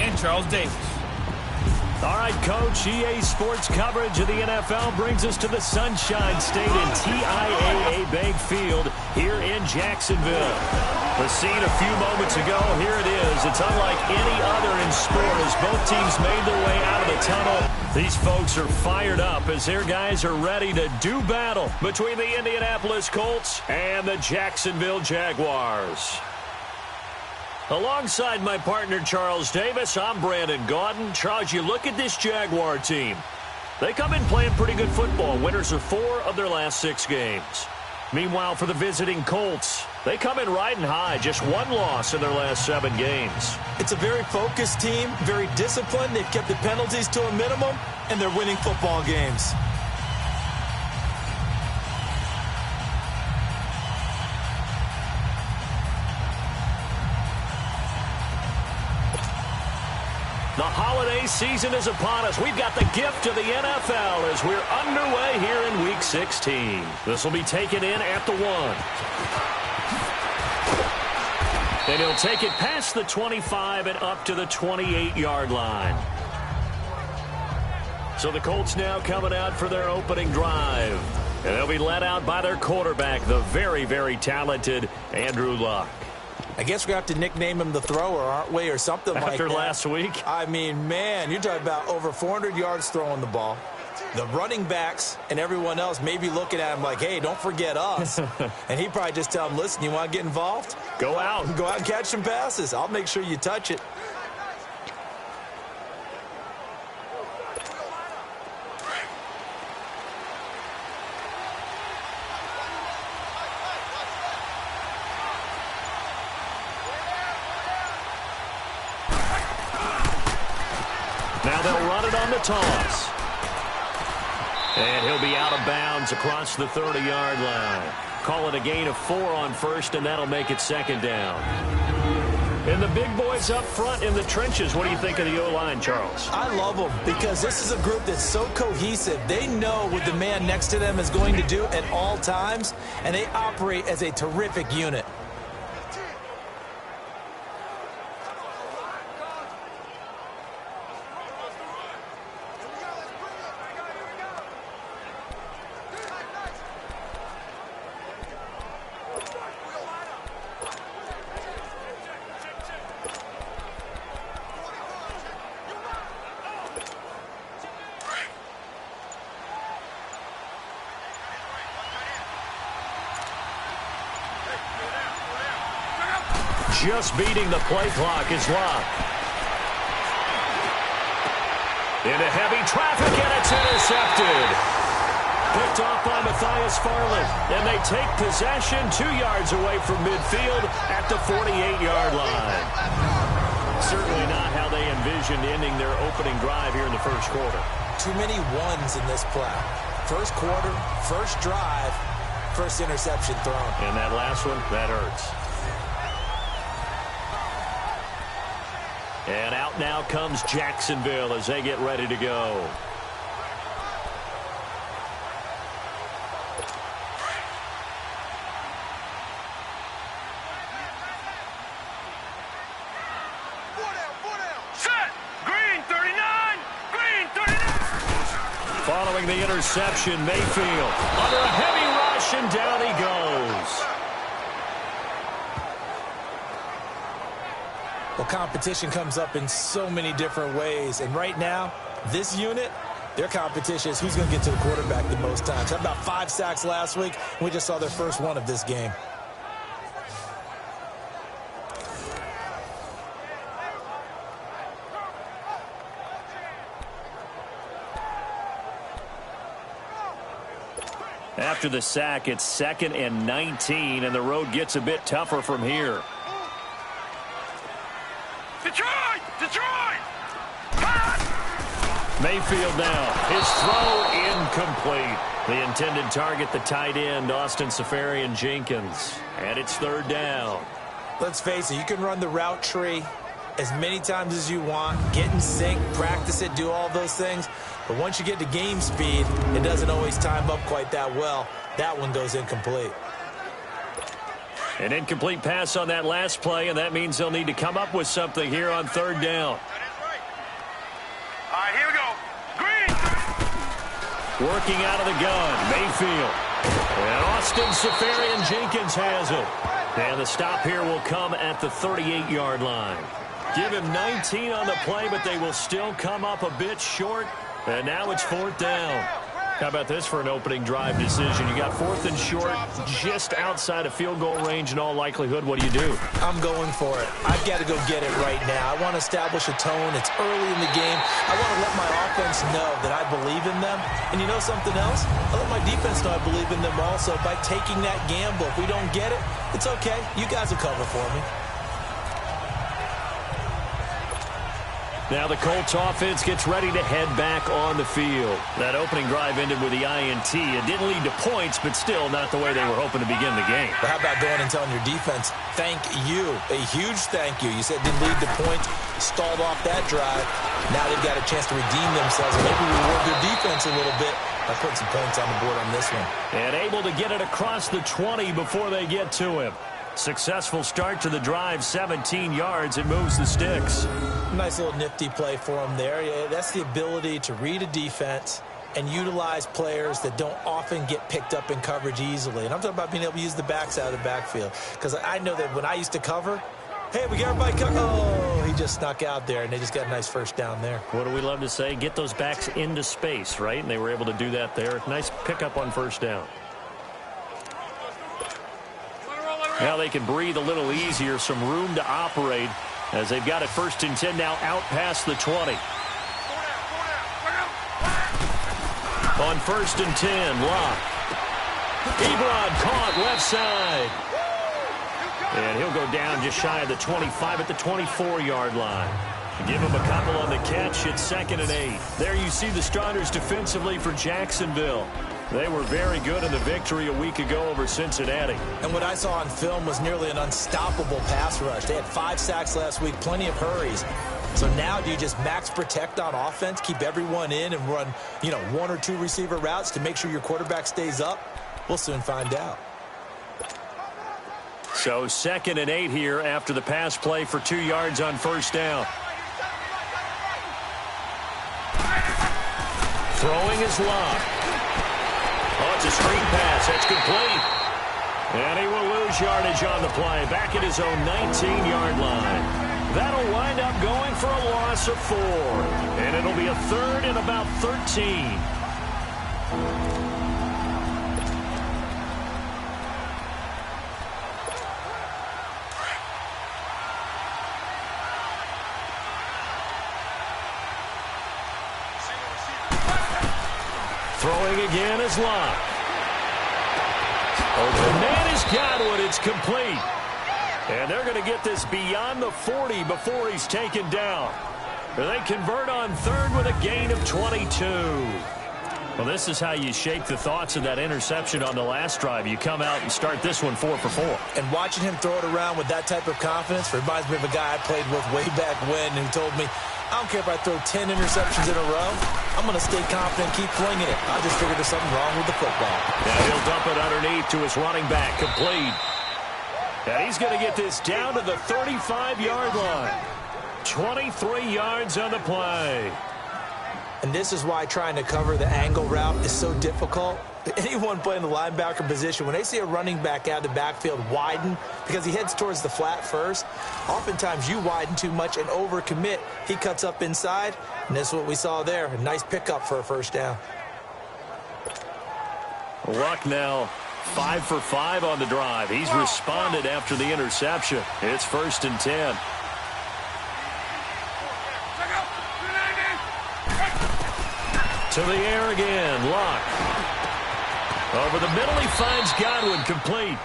and Charles Davis. All right, Coach, EA Sports coverage of the NFL brings us to the Sunshine State in TIAA Bank Field here in Jacksonville. The scene a few moments ago, here it is. It's unlike any other in sport as both teams made their way out of the tunnel. These folks are fired up as their guys are ready to do battle between the Indianapolis Colts and the Jacksonville Jaguars. Alongside my partner, Charles Davis, I'm Brandon Gaudin. Charles, you look at this Jaguar team. They come in playing pretty good football. Winners of 4 of their last 6 games. Meanwhile, for the visiting Colts, they come in riding high. Just 1 loss in their last 7 games. It's a very focused team, very disciplined. They've kept the penalties to a minimum, and they're winning football games. The holiday season is upon us. We've got the gift of the NFL as we're underway here in Week 16. This will be taken in at the 1. And he'll take it past the 25 and up to the 28-yard line. So the Colts now coming out for their opening drive. And they'll be led out by their quarterback, the very, very talented Andrew Luck. I guess we're going to have to nickname him the thrower, aren't we, or something like that. After last week? I mean, man, you're talking about over 400 yards throwing the ball. The running backs and everyone else may be looking at him like, hey, don't forget us. And he'd probably just tell them, listen, you want to get involved? Go out. Go out and catch some passes. I'll make sure you touch it. Now they'll run it on the toss. And he'll be out of bounds across the 30-yard line. Call it a gain of 4 on first, and that'll make it 2nd down. And the big boys up front in the trenches. What do you think of the O-line, Charles? I love them because this is a group that's so cohesive. They know what the man next to them is going to do at all times, and they operate as a terrific unit. Just beating the play clock is Luck. Into heavy traffic, and it's intercepted. Picked off by Matthias Farland, and they take possession 2 yards away from midfield at the 48-yard line. Certainly not how they envisioned ending their opening drive here in the first quarter. Too many ones in this play. First quarter, first drive, first interception thrown. And that last one, that hurts. And out now comes Jacksonville as they get ready to go. Set! Green 39! Green 39! Following the interception, Mayfield under a heavy rush, and down he goes. Well, competition comes up in so many different ways. And right now, this unit, their competition is who's going to get to the quarterback the most times. Had about 5 sacks last week. We just saw their first one of this game. After the sack, it's 2nd and 19, and the road gets a bit tougher from here. Detroit! Detroit! Mayfield now. His throw incomplete. The intended target, the tight end, Austin Seferian-Jenkins. And it's 3rd down. Let's face it, you can run the route tree as many times as you want, get in sync, practice it, do all those things. But once you get to game speed, it doesn't always time up quite that well. That one goes incomplete. An incomplete pass on that last play, and that means they'll need to come up with something here on 3rd down. All right, here we go. Green. Working out of the gun, Mayfield. And Austin Seferian-Jenkins has it. And the stop here will come at the 38-yard line. Give him 19 on the play, but they will still come up a bit short. And now it's 4th down. How about this for an opening drive decision? You got 4th and short, just outside of field goal range in all likelihood. What do you do? I'm going for it. I've got to go get it right now. I want to establish a tone. It's early in the game. I want to let my offense know that I believe in them. And you know something else? I let my defense know I believe in them also by taking that gamble. If we don't get it, it's okay. You guys will cover for me. Now the Colts offense gets ready to head back on the field. That opening drive ended with the INT. It didn't lead to points, but still not the way they were hoping to begin the game. But how about going and telling your defense, thank you, a huge thank you. You said didn't lead to points, stalled off that drive. Now they've got a chance to redeem themselves. Maybe reward their defense a little bit by putting some points on the board on this one. And able to get it across the 20 before they get to him. Successful start to the drive, 17 yards. It moves the sticks. Nice little nifty play for him there. Yeah, that's the ability to read a defense and utilize players that don't often get picked up in coverage easily. And I'm talking about being able to use the backs out of the backfield. Because I know that when I used to cover, hey, we got everybody covered. Oh, he just snuck out there, and they just got a nice first down there. What do we love to say? Get those backs into space, right? And they were able to do that there. Nice pickup on first down. Now they can breathe a little easier, some room to operate as they've got it 1st and 10 now out past the 20. On 1st and 10, Locke. Ebron caught left side. And he'll go down just shy of the 25 at the 24-yard line. Give him a couple on the catch. It's 2nd and 8. There you see the starters defensively for Jacksonville. They were very good in the victory a week ago over Cincinnati. And what I saw on film was nearly an unstoppable pass rush. They had 5 sacks last week, plenty of hurries. So now do you just max protect on offense, keep everyone in and run, 1 or 2 receiver routes to make sure your quarterback stays up? We'll soon find out. So 2nd and 8 here after the pass play for 2 yards on first down. Throwing is Locke. Oh, it's a screen pass. That's complete. And he will lose yardage on the play. Back at his own 19-yard line. That'll wind up going for a loss of 4. And it'll be a 3rd and about 13. Throwing again is Locke. Open man is Godwin. It's complete. And they're going to get this beyond the 40 before he's taken down. They convert on 3rd with a gain of 22. Well, this is how you shake the thoughts of that interception on the last drive. You come out and start this one 4 for 4. And watching him throw it around with that type of confidence reminds me of a guy I played with way back when who told me, I don't care if I throw 10 interceptions in a row. I'm going to stay confident, keep flinging it. I just figured there's something wrong with the football. Now he'll dump it underneath to his running back, complete. And he's going to get this down to the 35-yard line. 23 yards on the play. And this is why trying to cover the angle route is so difficult. Anyone playing the linebacker position, when they see a running back out of the backfield widen because he heads towards the flat first, oftentimes you widen too much and overcommit. He cuts up inside, and this is what we saw there. A nice pickup for a first down. Luck now 5 for 5 on the drive. He's responded after the interception. It's 1st and 10. To the air again, Locke. Over the middle, he finds Godwin, complete.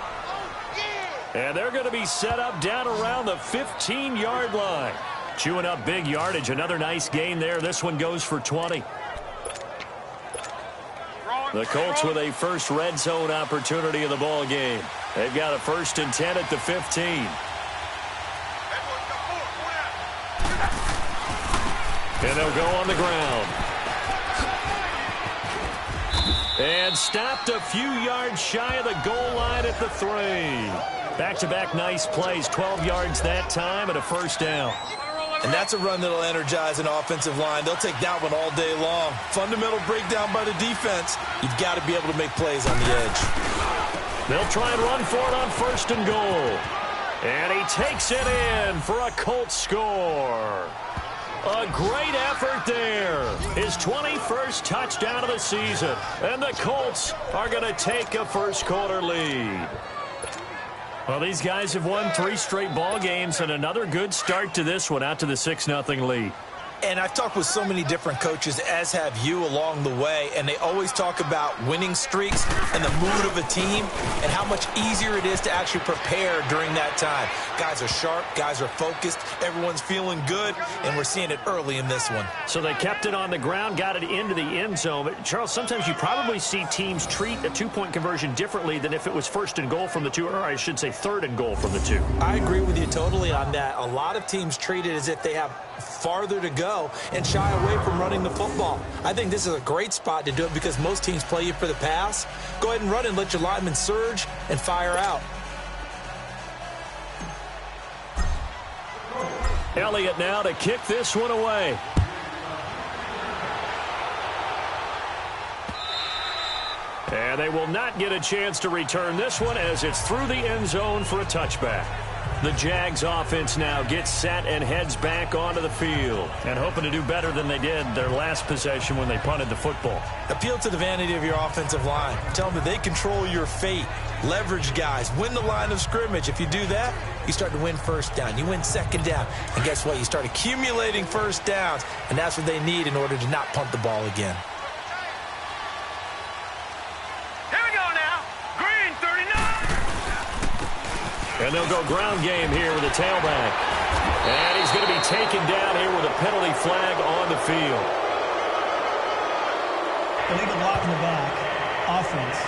And they're going to be set up down around the 15-yard line. Chewing up big yardage. Another nice gain there. This one goes for 20. The Colts with a first red zone opportunity in the ball game. They've got a 1st and 10 at the 15. And they'll go on the ground. And stopped a few yards shy of the goal line at the 3. Back-to-back nice plays, 12 yards that time and a first down. And that's a run that'll energize an offensive line. They'll take that one all day long. Fundamental breakdown by the defense. You've got to be able to make plays on the edge. They'll try and run for it on 1st and goal. And he takes it in for a Colts score. A great effort there. His 21st touchdown of the season. And the Colts are going to take a first-quarter lead. Well, these guys have won 3 straight ball games and another good start to this one out to the 6-0 lead. And I've talked with so many different coaches, as have you, along the way, and they always talk about winning streaks and the mood of a team and how much easier it is to actually prepare during that time. Guys are sharp, guys are focused, everyone's feeling good, and we're seeing it early in this one. So they kept it on the ground, got it into the end zone. But Charles, sometimes you probably see teams treat a 2-point conversion differently than if it was 1st and goal from the 2, or I should say 3rd and goal from the 2. I agree with you totally on that. A lot of teams treat it as if they have farther to go and shy away from running the football. I think this is a great spot to do it because most teams play you for the pass. Go ahead and run and let your linemen surge and fire out. Elliott now to kick this one away. And they will not get a chance to return this one as it's through the end zone for a touchback. The Jags offense now gets set and heads back onto the field and hoping to do better than they did their last possession when they punted the football. Appeal to the vanity of your offensive line. Tell them that they control your fate. Leverage guys. Win the line of scrimmage. If you do that, you start to win 1st down. You win 2nd down. And guess what? You start accumulating 1st downs, and that's what they need in order to not punt the ball again. And they'll go ground game here with a tailback. And he's going to be taken down here with a penalty flag on the field. Illegal block in the back. Offense.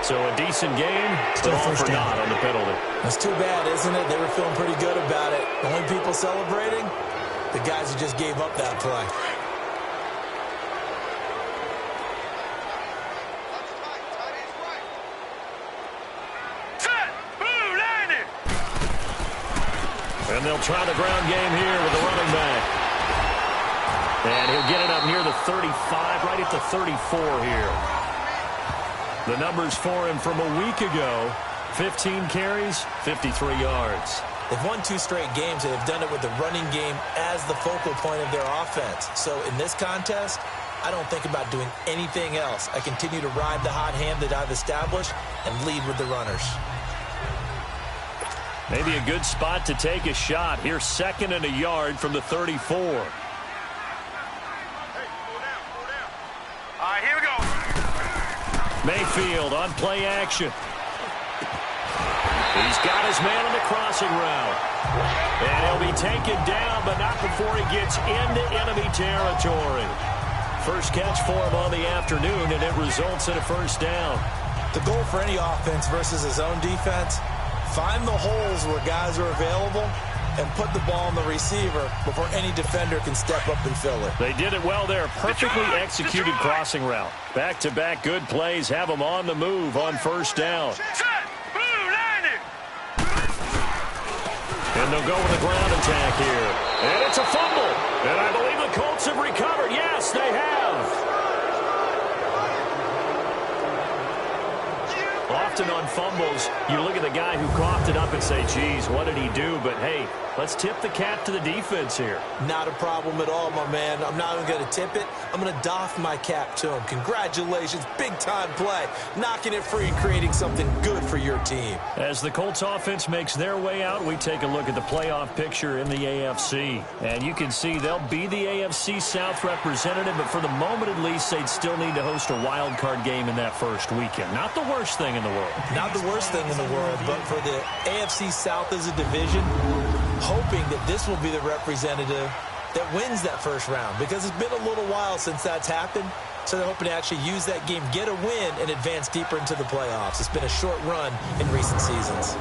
So a decent game, but all for naught on the penalty. That's too bad, isn't it? They were feeling pretty good about it. The only people celebrating, the guys who just gave up that play. And they'll try the ground game here with the running back. And he'll get it up near the 35, right at the 34 here. The numbers for him from a week ago, 15 carries, 53 yards. They've won 2 straight games, and they've done it with the running game as the focal point of their offense. So in this contest, I don't think about doing anything else. I continue to ride the hot hand that I've established and lead with the runners. Maybe a good spot to take a shot. Here, 2nd and a yard from the 34. All right, here we go. Mayfield on play action. He's got his man on the crossing route. And he'll be taken down, but not before he gets into enemy territory. First catch for him on the afternoon, and it results in a 1st down. The goal for any offense versus a zone defense, find the holes where guys are available and put the ball on the receiver before any defender can step up and fill it. They did it well there. Perfectly executed crossing route. Back-to-back good plays have them on the move on 1st down. And they'll go with a ground attack here. And it's a fumble. And I believe the Colts have recovered. Yes, they have. Often on fumbles, you look at the guy who coughed it up and say, geez, what did he do? But, hey, let's tip the cap to the defense here. Not a problem at all, my man. I'm not even going to tip it. I'm going to doff my cap to him. Congratulations. Big-time play. Knocking it free and creating something good for your team. As the Colts offense makes their way out, we take a look at the playoff picture in the AFC. And you can see they'll be the AFC South representative, but for the moment at least, they'd still need to host a wild card game in that first weekend. Not the worst thing in the world. Not the worst thing in the world, but for the AFC South as a division, hoping that this will be the representative that wins that first round, because it's been a little while since that's happened. So they're hoping to actually use that game, get a win, and advance deeper into the playoffs. It's been a short run in recent seasons.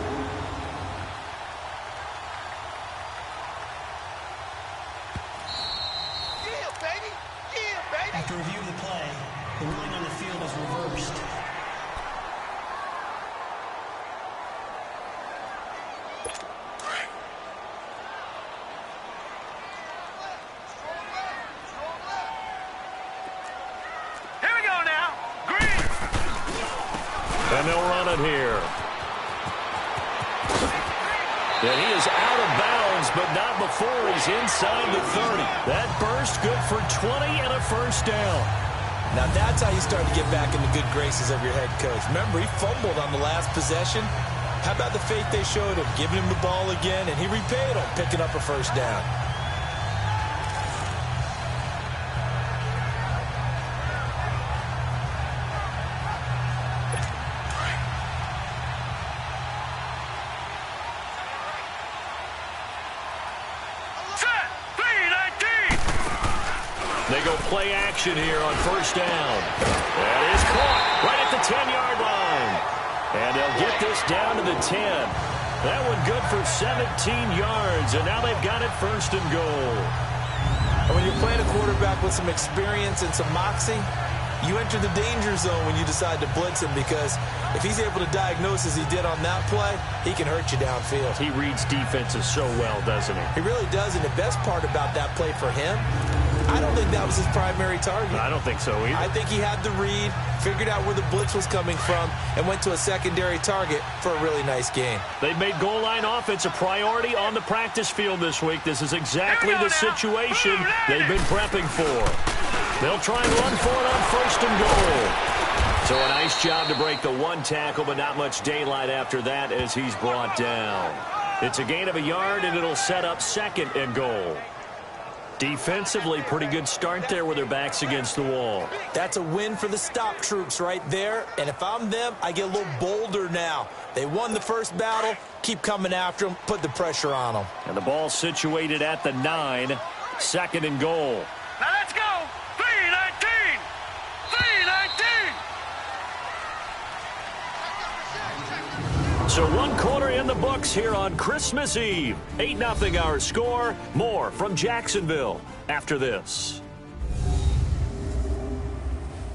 After review of the play, the ruling on the field is reversed. And they'll run it here. And he is out of bounds, but not before he's inside the 30. That burst good for 20 and a first down. Now that's how you start to get back in the good graces of your head coach. Remember, he fumbled on the last possession. How about the faith they showed him, giving him the ball again, and he repaid him, picking up a first down. They go play action here on first down. That is caught right at the 10-yard line. And they'll get this down to the 10. That one good for 17 yards, and now they've got it first and goal. And when you're playing a quarterback with some experience and some moxie, you enter the danger zone when you decide to blitz him, because if he's able to diagnose as he did on that play, he can hurt you downfield. He reads defenses so well, doesn't he? He really does, and the best part about that play for him, I don't think that was his primary target. I don't think so either. I think he had the read, figured out where the blitz was coming from, and went to a secondary target for a really nice gain. They've made goal line offense a priority on the practice field this week. This is exactly the situation they've been prepping for. They'll try and run for it on first and goal. So a nice job to break the one tackle, but not much daylight after that as he's brought down. It's a gain of a yard, and it'll set up second and goal. Defensively, pretty good start there with their backs against the wall. That's a win for the stop troops right there. And if I'm them, I get a little bolder now. They won the first battle. Keep coming after them. Put the pressure on them. And the ball situated at the 9. Second and goal. Now let's go. 3-19. 3-19. So one quarter in the books here on Christmas Eve. 8-0 our score. More from Jacksonville after this.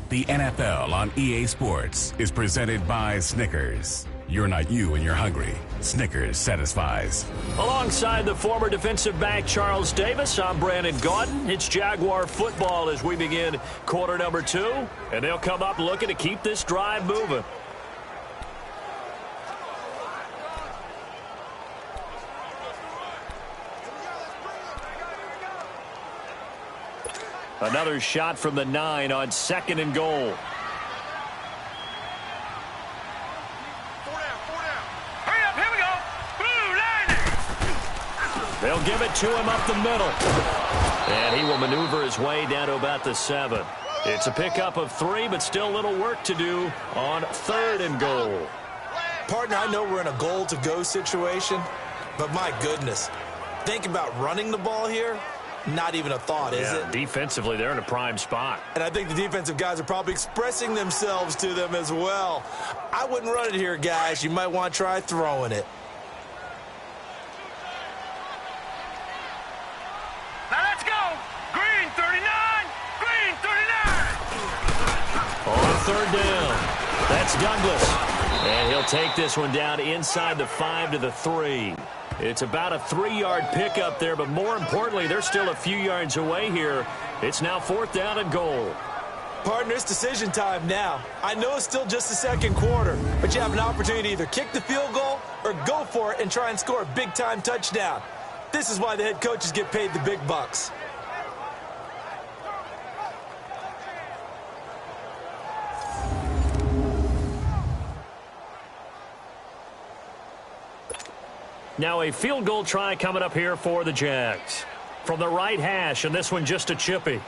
The NFL on EA Sports is presented by Snickers. You're not you when you're hungry. Snickers satisfies. Alongside the former defensive back Charles Davis, I'm Brandon Gaudin. It's Jaguar football as we begin quarter number 2. And they'll come up looking to keep this drive moving. Another shot from the 9 on second and goal. Hurry up, here we go. Blue line. They'll give it to him up the middle. And he will maneuver his way down to about the 7. It's a pickup of 3, but still a little work to do on third and goal. Partner, I know we're in a goal-to-go situation, but my goodness, think about running the ball here. Not even a thought, is it? Defensively, they're in a prime spot. And I think the defensive guys are probably expressing themselves to them as well. I wouldn't run it here, guys. You might want to try throwing it. Now let's go. Green 39. Green 39. On third down, that's Douglas. And he'll take this one down inside the 5 to the 3. It's about a 3-yard pickup there, but more importantly, they're still a few yards away here. It's now fourth down and goal. Partner, it's decision time now. I know it's still just the second quarter, but you have an opportunity to either kick the field goal or go for it and try and score a big-time touchdown. This is why the head coaches get paid the big bucks. Now a field goal try coming up here for the Jags. From the right hash, and this one just a chippy.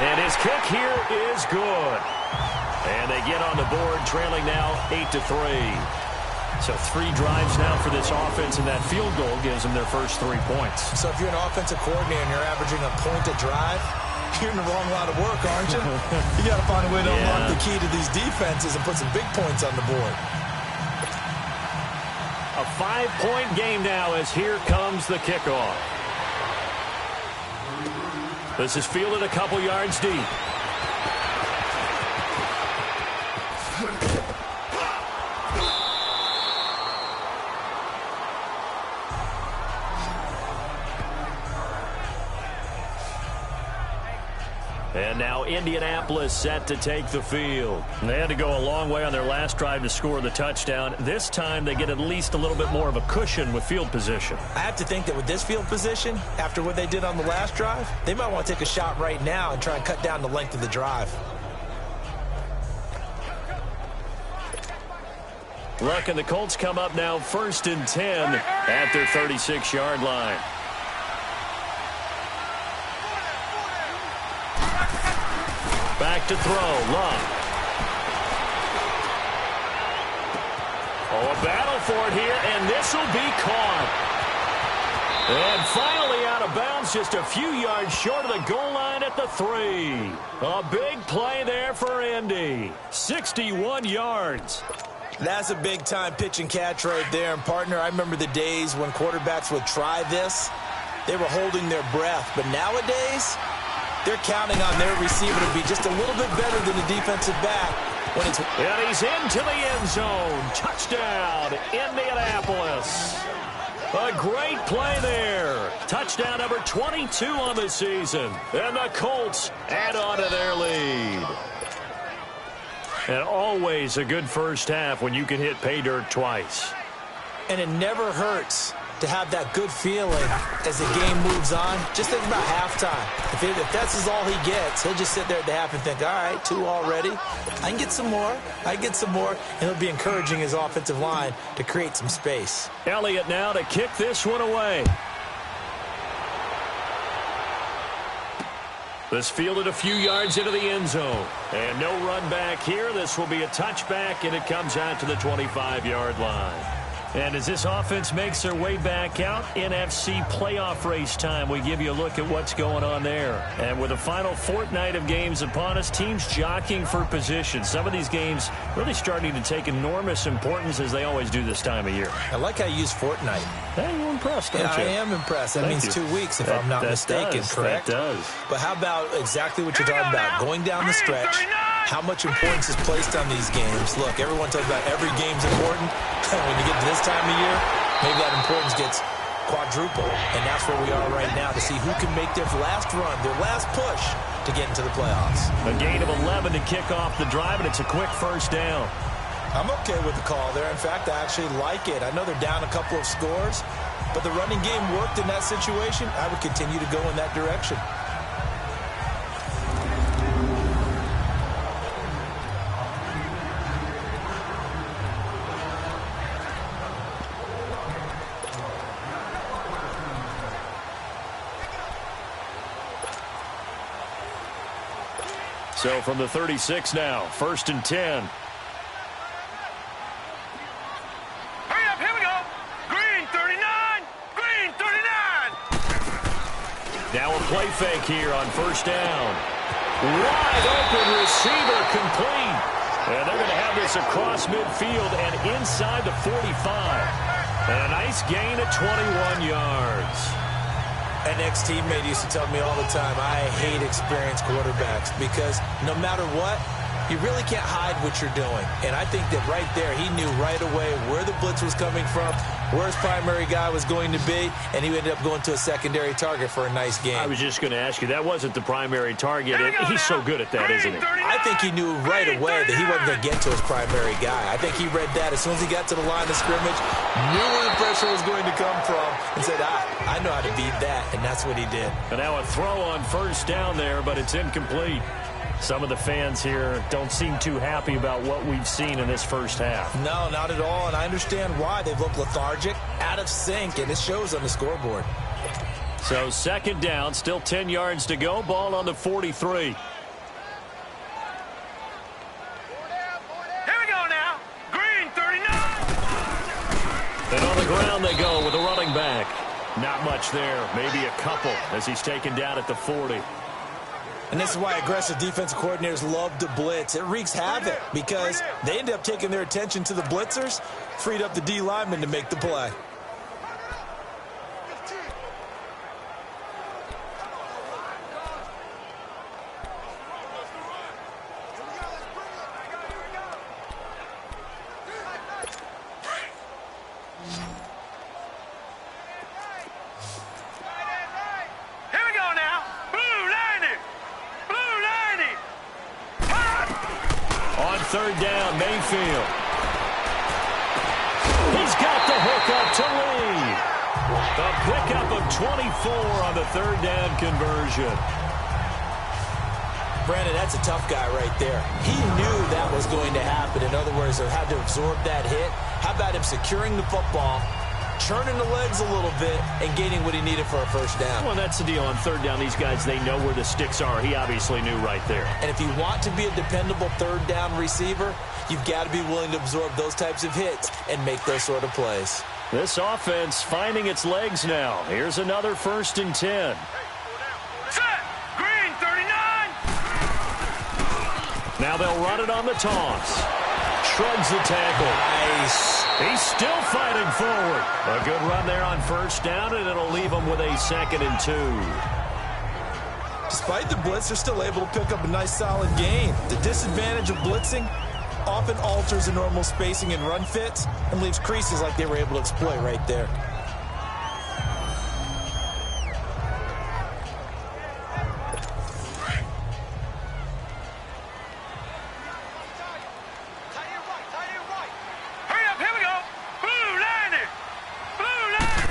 And his kick here is good. And they get on the board, trailing now 8-3. So 3 drives now for this offense, and that field goal gives them their first 3 points. So if you're an offensive coordinator and you're averaging a point a drive, you're in the wrong line of work, aren't you? You got to find a way to unlock the key to these defenses and put some big points on the board. A 5-point game now as here comes the kickoff. This is fielded a couple yards deep. Indianapolis set to take the field. And they had to go a long way on their last drive to score the touchdown. This time they get at least a little bit more of a cushion with field position. I have to think that with this field position, after what they did on the last drive, they might want to take a shot right now and try and cut down the length of the drive. Look, and the Colts come up now 1st and 10 at their 36-yard line. Back to throw, Love. Oh, a battle for it here, and this will be caught. And finally out of bounds, just a few yards short of the goal line at the 3. A big play there for Indy. 61 yards. That's a big-time pitch and catch right there. And, partner, I remember the days when quarterbacks would try this. They were holding their breath. But nowadays, they're counting on their receiver to be just a little bit better than the defensive back. And he's into the end zone. Touchdown, Indianapolis. A great play there. Touchdown number 22 on the season. And the Colts add on to their lead. And always a good first half when you can hit pay dirt twice. And it never hurts to have that good feeling as the game moves on. Just think about halftime. If that's all he gets, he'll just sit there at the half and think, all right, 2 already. I can get some more. I can get some more. And he'll be encouraging his offensive line to create some space. Elliott now to kick this one away. This fielded a few yards into the end zone. And no run back here. This will be a touchback, and it comes out to the 25-yard line. And as this offense makes their way back out, NFC playoff race time, we give you a look at what's going on there. And with the final fortnight of games upon us, teams jockeying for position. Some of these games really starting to take enormous importance as they always do this time of year. I like how you use fortnight. Hey, you're impressed, don't you? I am impressed. That means 2 weeks, if I'm not mistaken, correct? That does. But how about exactly what you're talking about? Going down the stretch, how much importance is placed on these games. Look, everyone talks about every game's important. When you get to this time of year, maybe that importance gets quadruple. And that's where we are right now to see who can make their last run, their last push to get into the playoffs. A gain of 11 to kick off the drive, and it's a quick first down. I'm okay with the call there. In fact, I actually like it. I know they're down a couple of scores, but the running game worked in that situation. I would continue to go in that direction. So from the 36 now, 1st and 10. Hurry up, here we go. Green 39, green 39. Now a play fake here on 1st down. Wide open receiver complete. And they're going to have this across midfield and inside the 45. And a nice gain of 21 yards. An ex-teammate used to tell me all the time, I hate experienced quarterbacks because no matter what, you really can't hide what you're doing. And I think that right there, he knew right away where the blitz was coming from, where his primary guy was going to be, and he ended up going to a secondary target for a nice game. I was just going to ask you, that wasn't the primary target. He's so good at that, isn't he? I think he knew right away that he wasn't going to get to his primary guy. I think he read that as soon as he got to the line of scrimmage, knew where the pressure was going to come from, and said, I know how to beat that, and that's what he did. And now a throw on 1st down there, but it's incomplete. Some of the fans here don't seem too happy about what we've seen in this first half. No, not at all, and I understand why. They've looked lethargic, out of sync, and it shows on the scoreboard. So 2nd down, still 10 yards to go, ball on the 43. Here we go now. Green 39. And on the ground they go with a running back. Not much there, maybe a couple as he's taken down at the 40. And this is why aggressive defensive coordinators love to blitz. It wreaks havoc because they end up taking their attention to the blitzers, freed up the D lineman to make the play. third down, Mayfield. He's got the hookup to lead. A pickup of 24 on the third down conversion. Brandon, that's a tough guy right there. He knew that was going to happen. In other words, he had to absorb that hit. How about him securing the football, churning the legs a little bit, and getting what he needed for a first down? Well, that's the deal. On third down, these guys, they know where the sticks are. He obviously knew right there. And if you want to be a dependable third down receiver, you've got to be willing to absorb those types of hits and make those sort of plays. This offense finding its legs now. Here's another 1st and 10. Set. Green 39. Now they'll run it on the toss. Shrugs the tackle. Nice. He's still fighting forward. A good run there on first down, and it'll leave him with a 2nd and 2. Despite the blitz, they're still able to pick up a nice solid gain. The disadvantage of blitzing often alters the normal spacing and run fits and leaves creases like they were able to exploit right there. Hurry up, here we go. Blue landing. Blue landing.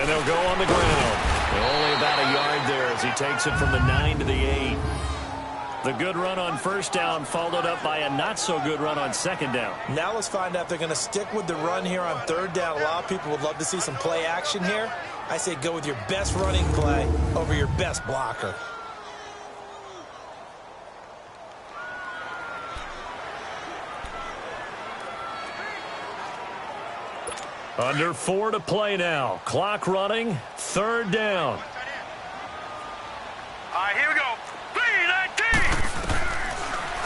And they'll go on the ground. Only about a yard there as he takes it from the 9 to the 8. The good run on first down followed up by a not-so-good run on second down. Now let's find out if they're going to stick with the run here on third down. A lot of people would love to see some play action here. I say go with your best running play over your best blocker. Under 4 to play now. Clock running. Third down. All right, here we go. 319.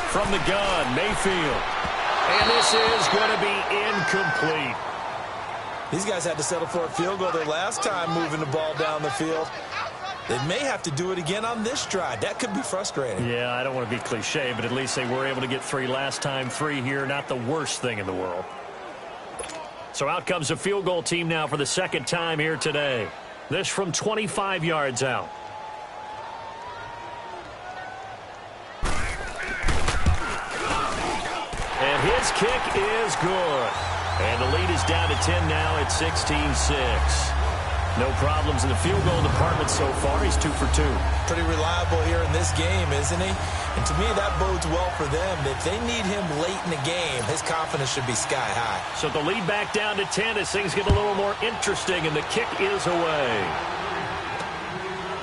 From the gun, Mayfield. And this is going to be incomplete. These guys had to settle for a field goal their last time moving the ball down the field. They may have to do it again on this drive. That could be frustrating. Yeah, I don't want to be cliche, but at least they were able to get 3 last time. 3 here, not the worst thing in the world. So out comes a field goal team now for the second time here today. This from 25 yards out. And his kick is good. And the lead is down to 10 now at 16-6. No problems in the field goal department so far. He's 2 for 2. Pretty reliable here in this game, isn't he? And to me, that bodes well for them. If they need him late in the game, his confidence should be sky high. So the lead back down to 10 as things get a little more interesting, and the kick is away.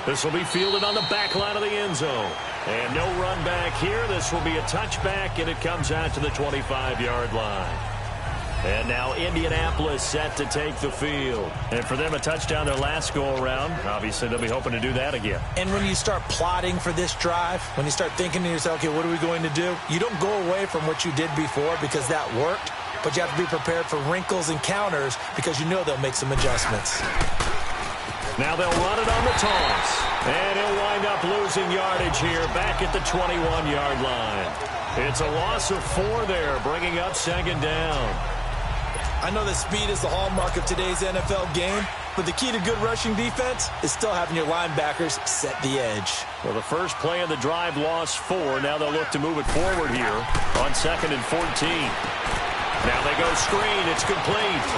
This will be fielded on the back line of the end zone. And no run back here. This will be a touchback, and it comes out to the 25-yard line. And now Indianapolis set to take the field. And for them, a touchdown their last go-around. Obviously, they'll be hoping to do that again. And when you start plotting for this drive, when you start thinking to yourself, okay, what are we going to do? You don't go away from what you did before because that worked, but you have to be prepared for wrinkles and counters because you know they'll make some adjustments. Now they'll run it on the toss. And he'll wind up losing yardage here back at the 21-yard line. It's a loss of 4 there, bringing up second down. I know that speed is the hallmark of today's NFL game, but the key to good rushing defense is still having your linebackers set the edge. Well, the first play of the drive lost 4. Now they'll look to move it forward here on 2nd and 14. Now they go screen. It's complete.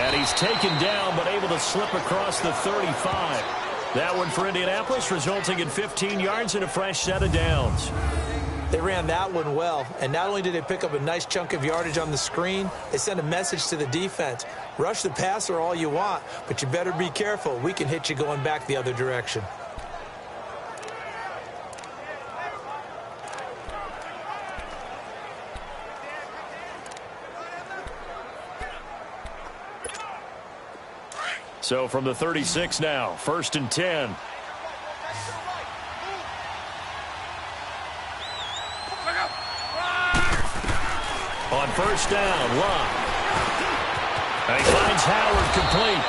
And he's taken down, but able to slip across the 35. That one for Indianapolis, resulting in 15 yards and a fresh set of downs. They ran that one well, and not only did they pick up a nice chunk of yardage on the screen, they sent a message to the defense. Rush the passer all you want, but you better be careful. We can hit you going back the other direction. So from the 36 now, 1st and 10. On first down, Locke. And he finds Howard complete.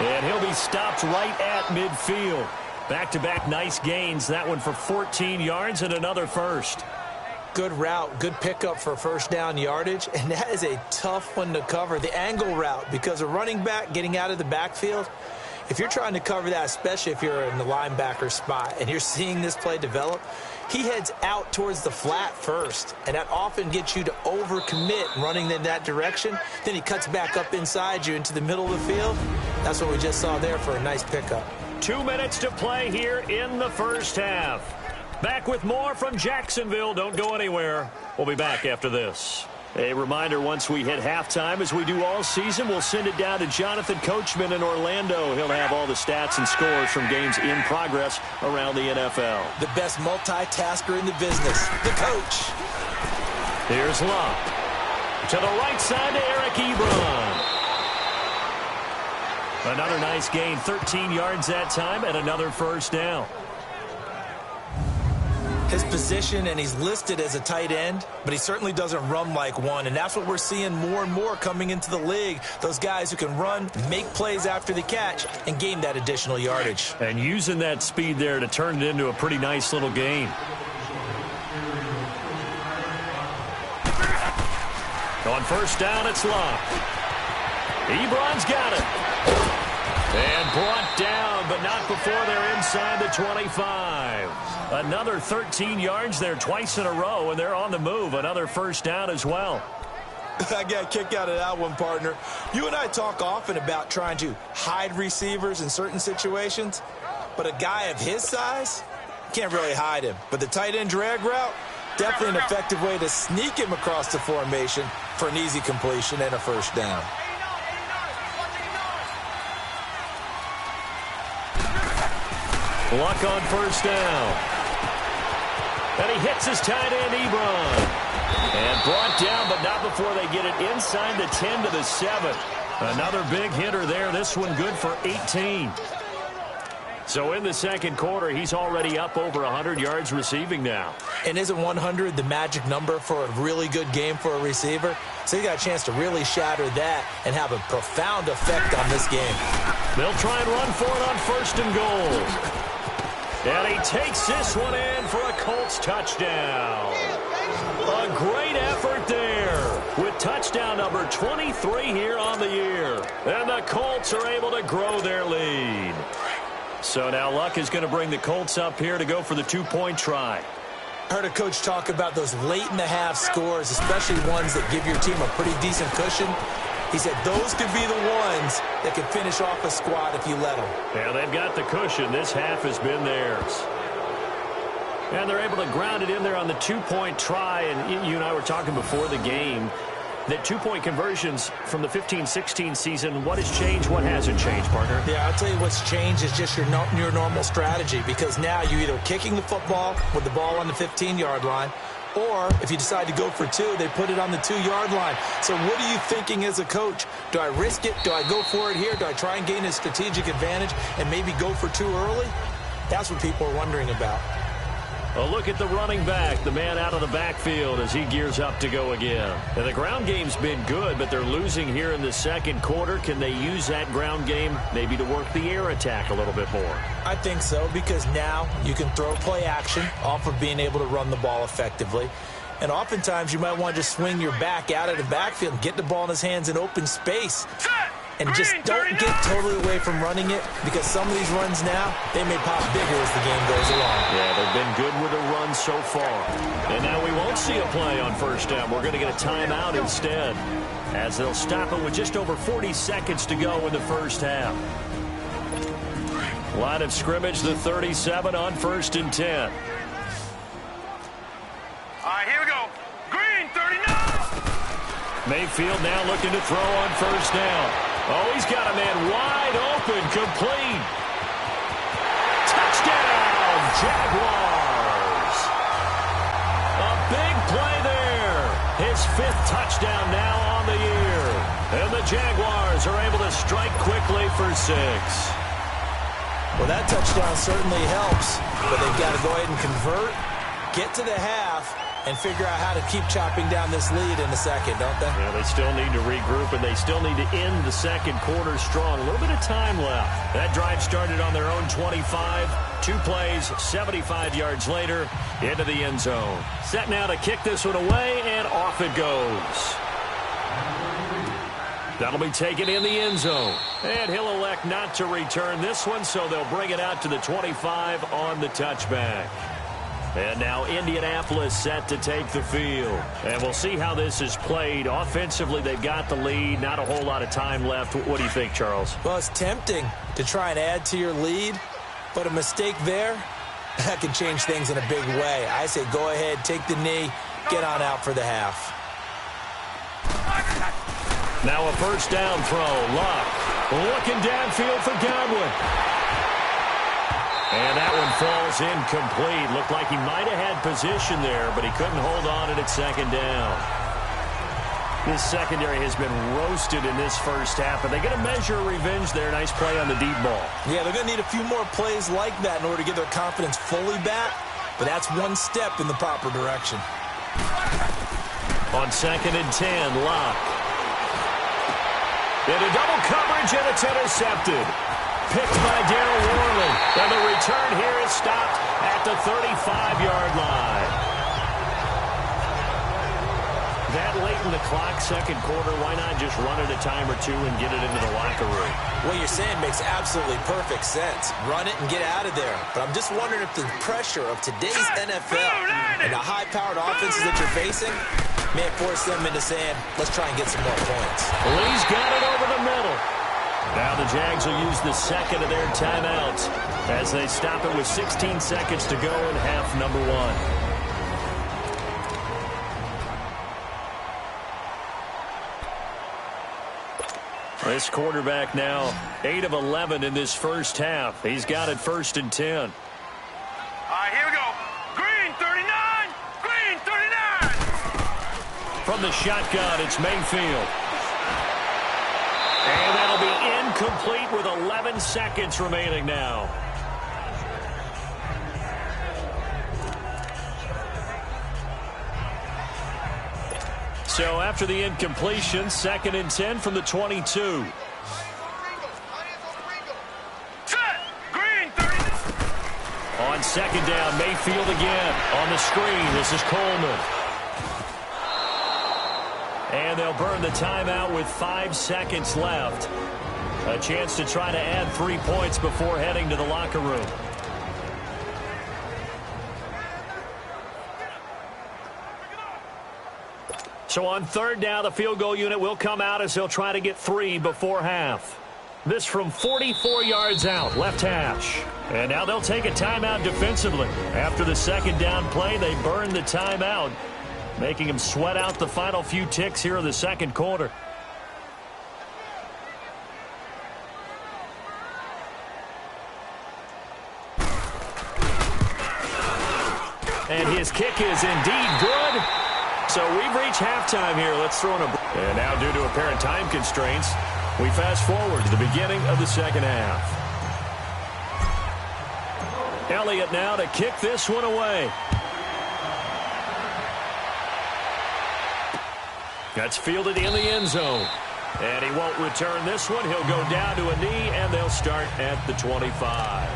And he'll be stopped right at midfield. Back-to-back nice gains. That one for 14 yards and another first. Good route, good pickup for first down yardage, and that is a tough one to cover. The angle route, because a running back getting out of the backfield, If you're trying to cover that, especially if you're in the linebacker spot and you're seeing this play develop, he heads out towards the flat first, and that often gets you to overcommit running in that direction. Then he cuts back up inside you into the middle of the field. That's what we just saw there for a nice pickup. 2 minutes to play here in the first half. Back with more from Jacksonville. Don't go anywhere. We'll be back after this. A reminder, once we hit halftime, as we do all season, we'll send it down to Jonathan Coachman in Orlando. He'll have all the stats and scores from games in progress around the NFL. The best multitasker in the business, the coach. Here's Locke. To the right side to Eric Ebron. Another nice gain, 13 yards that time, and another first down. His position, and he's listed as a tight end, but he certainly doesn't run like one, and that's what we're seeing more and more coming into the league. Those guys who can run, make plays after the catch, and gain that additional yardage. And using that speed there to turn it into a pretty nice little gain. On first down, it's Locke. Ebron's got it. And brought down, but not before they're inside the 25. Another 13 yards there twice in a row, and they're on the move. Another first down as well. I got a kick out of that one, partner. You and I talk often about trying to hide receivers in certain situations, but a guy of his size, can't really hide him. But the tight end drag route, definitely an effective way to sneak him across the formation for an easy completion and a first down. Luck on first down. And he hits his tight end, Ebron. And brought down, but not before they get it inside the 10 to the 7. Another big hitter there. This one good for 18. So in the second quarter, he's already up over 100 yards receiving now. And isn't 100 the magic number for a really good game for a receiver? So he got a chance to really shatter that and have a profound effect on this game. They'll try and run for it on first and goal. And he takes this one in for a Colts touchdown. A great effort there with touchdown number 23 here on the year. And the Colts are able to grow their lead. So now Luck is going to bring the Colts up here to go for the two-point try. I heard a coach talk about those late-in-the-half scores, especially ones that give your team a pretty decent cushion. He said those could be the ones that could finish off a squad if you let them. Yeah, they've got the cushion. This half has been theirs. And they're able to ground it in there on the two-point try. And you and I were talking before the game that two-point conversions from the 15-16 season, what has changed, what hasn't changed, partner? Yeah, I'll tell you what's changed is just your normal strategy, because now you're either kicking the football with the ball on the 15-yard line, or if you decide to go for two, they put it on the 2-yard line. So what are you thinking as a coach? Do I risk it? Do I go for it here? Do I try and gain a strategic advantage and maybe go for two early? That's what people are wondering about. A look at the running back, the man out of the backfield as he gears up to go again. And the ground game's been good, but they're losing here in the second quarter. Can they use that ground game maybe to work the air attack a little bit more? I think so, because now you can throw play action off of being able to run the ball effectively. And oftentimes you might want to just swing your back out of the backfield and get the ball in his hands in open space. And just don't get totally away from running it, because some of these runs now, they may pop bigger as the game goes along. Yeah, they've been good with the run so far. And now we won't see a play on first down. We're going to get a timeout instead, as they'll stop it with just over 40 seconds to go in the first half. Line of scrimmage, the 37 on first and 10. All right, here we go. Green, 39. Mayfield now looking to throw on first down. Oh, he's got a man wide open, complete. Touchdown, Jaguars. A big play there. His 5th touchdown now on the year. And the Jaguars are able to strike quickly for 6. Well, that touchdown certainly helps, but they've got to go ahead and convert, get to the half, and figure out how to keep chopping down this lead in the second, don't they? Yeah, they still need to regroup, and they still need to end the second quarter strong. A little bit of time left. That drive started on their own 25. 2 plays, 75 yards later, into the end zone. Set now to kick this one away, and off it goes. That'll be taken in the end zone. And he'll elect not to return this one, so they'll bring it out to the 25 on the touchback. And now Indianapolis set to take the field. And we'll see how this is played. Offensively, they've got the lead. Not a whole lot of time left. What do you think, Charles? Well, it's tempting to try and add to your lead, but a mistake there, that can change things in a big way. I say go ahead, take the knee, get on out for the half. Now a first down throw. Luck looking downfield for Godwin. And that one falls incomplete. Looked like he might have had position there, but he couldn't hold on at second down. This secondary has been roasted in this first half, but they're going to measure revenge there. Nice play on the deep ball. Yeah, they're going to need a few more plays like that in order to get their confidence fully back, but that's one step in the proper direction. On 2nd and 10, Luck. Into double coverage, and it's intercepted. Picked by Darryl Worley. And the return here is stopped at the 35-yard line. That late in the clock, second quarter, why not just run it a time or two and get it into the locker room? What you're saying makes absolutely perfect sense. Run it and get out of there. But I'm just wondering if the pressure of today's NFL and the high-powered offenses that you're facing may force them into saying, let's try and get some more points. Lee's got it over the middle. Now the Jags will use the second of their timeouts as they stop it with 16 seconds to go in half number one. This quarterback now 8 of 11 in this first half. He's got it 1st and 10. All right, here we go. Green 39. Green 39. From the shotgun, it's Mayfield. And that'll be incomplete with 11 seconds remaining now. So after the incompletion, 2nd and 10 from the 22. Set. Green 30. On 2nd down, Mayfield again. On the screen, this is Coleman. And they'll burn the timeout with 5 seconds left. A chance to try to add 3 points before heading to the locker room. So on 3rd down, the field goal unit will come out as they'll try to get 3 before half. This from 44 yards out, left hash. And now they'll take a timeout defensively. After the 2nd down play, they burn the timeout, making them sweat out the final few ticks here in the second quarter. And his kick is indeed good. So we've reached halftime here. Let's throw in a break. And now due to apparent time constraints, we fast forward to the beginning of the second half. Elliott now to kick this one away. That's fielded in the end zone. And he won't return this one. He'll go down to a knee, and they'll start at the 25.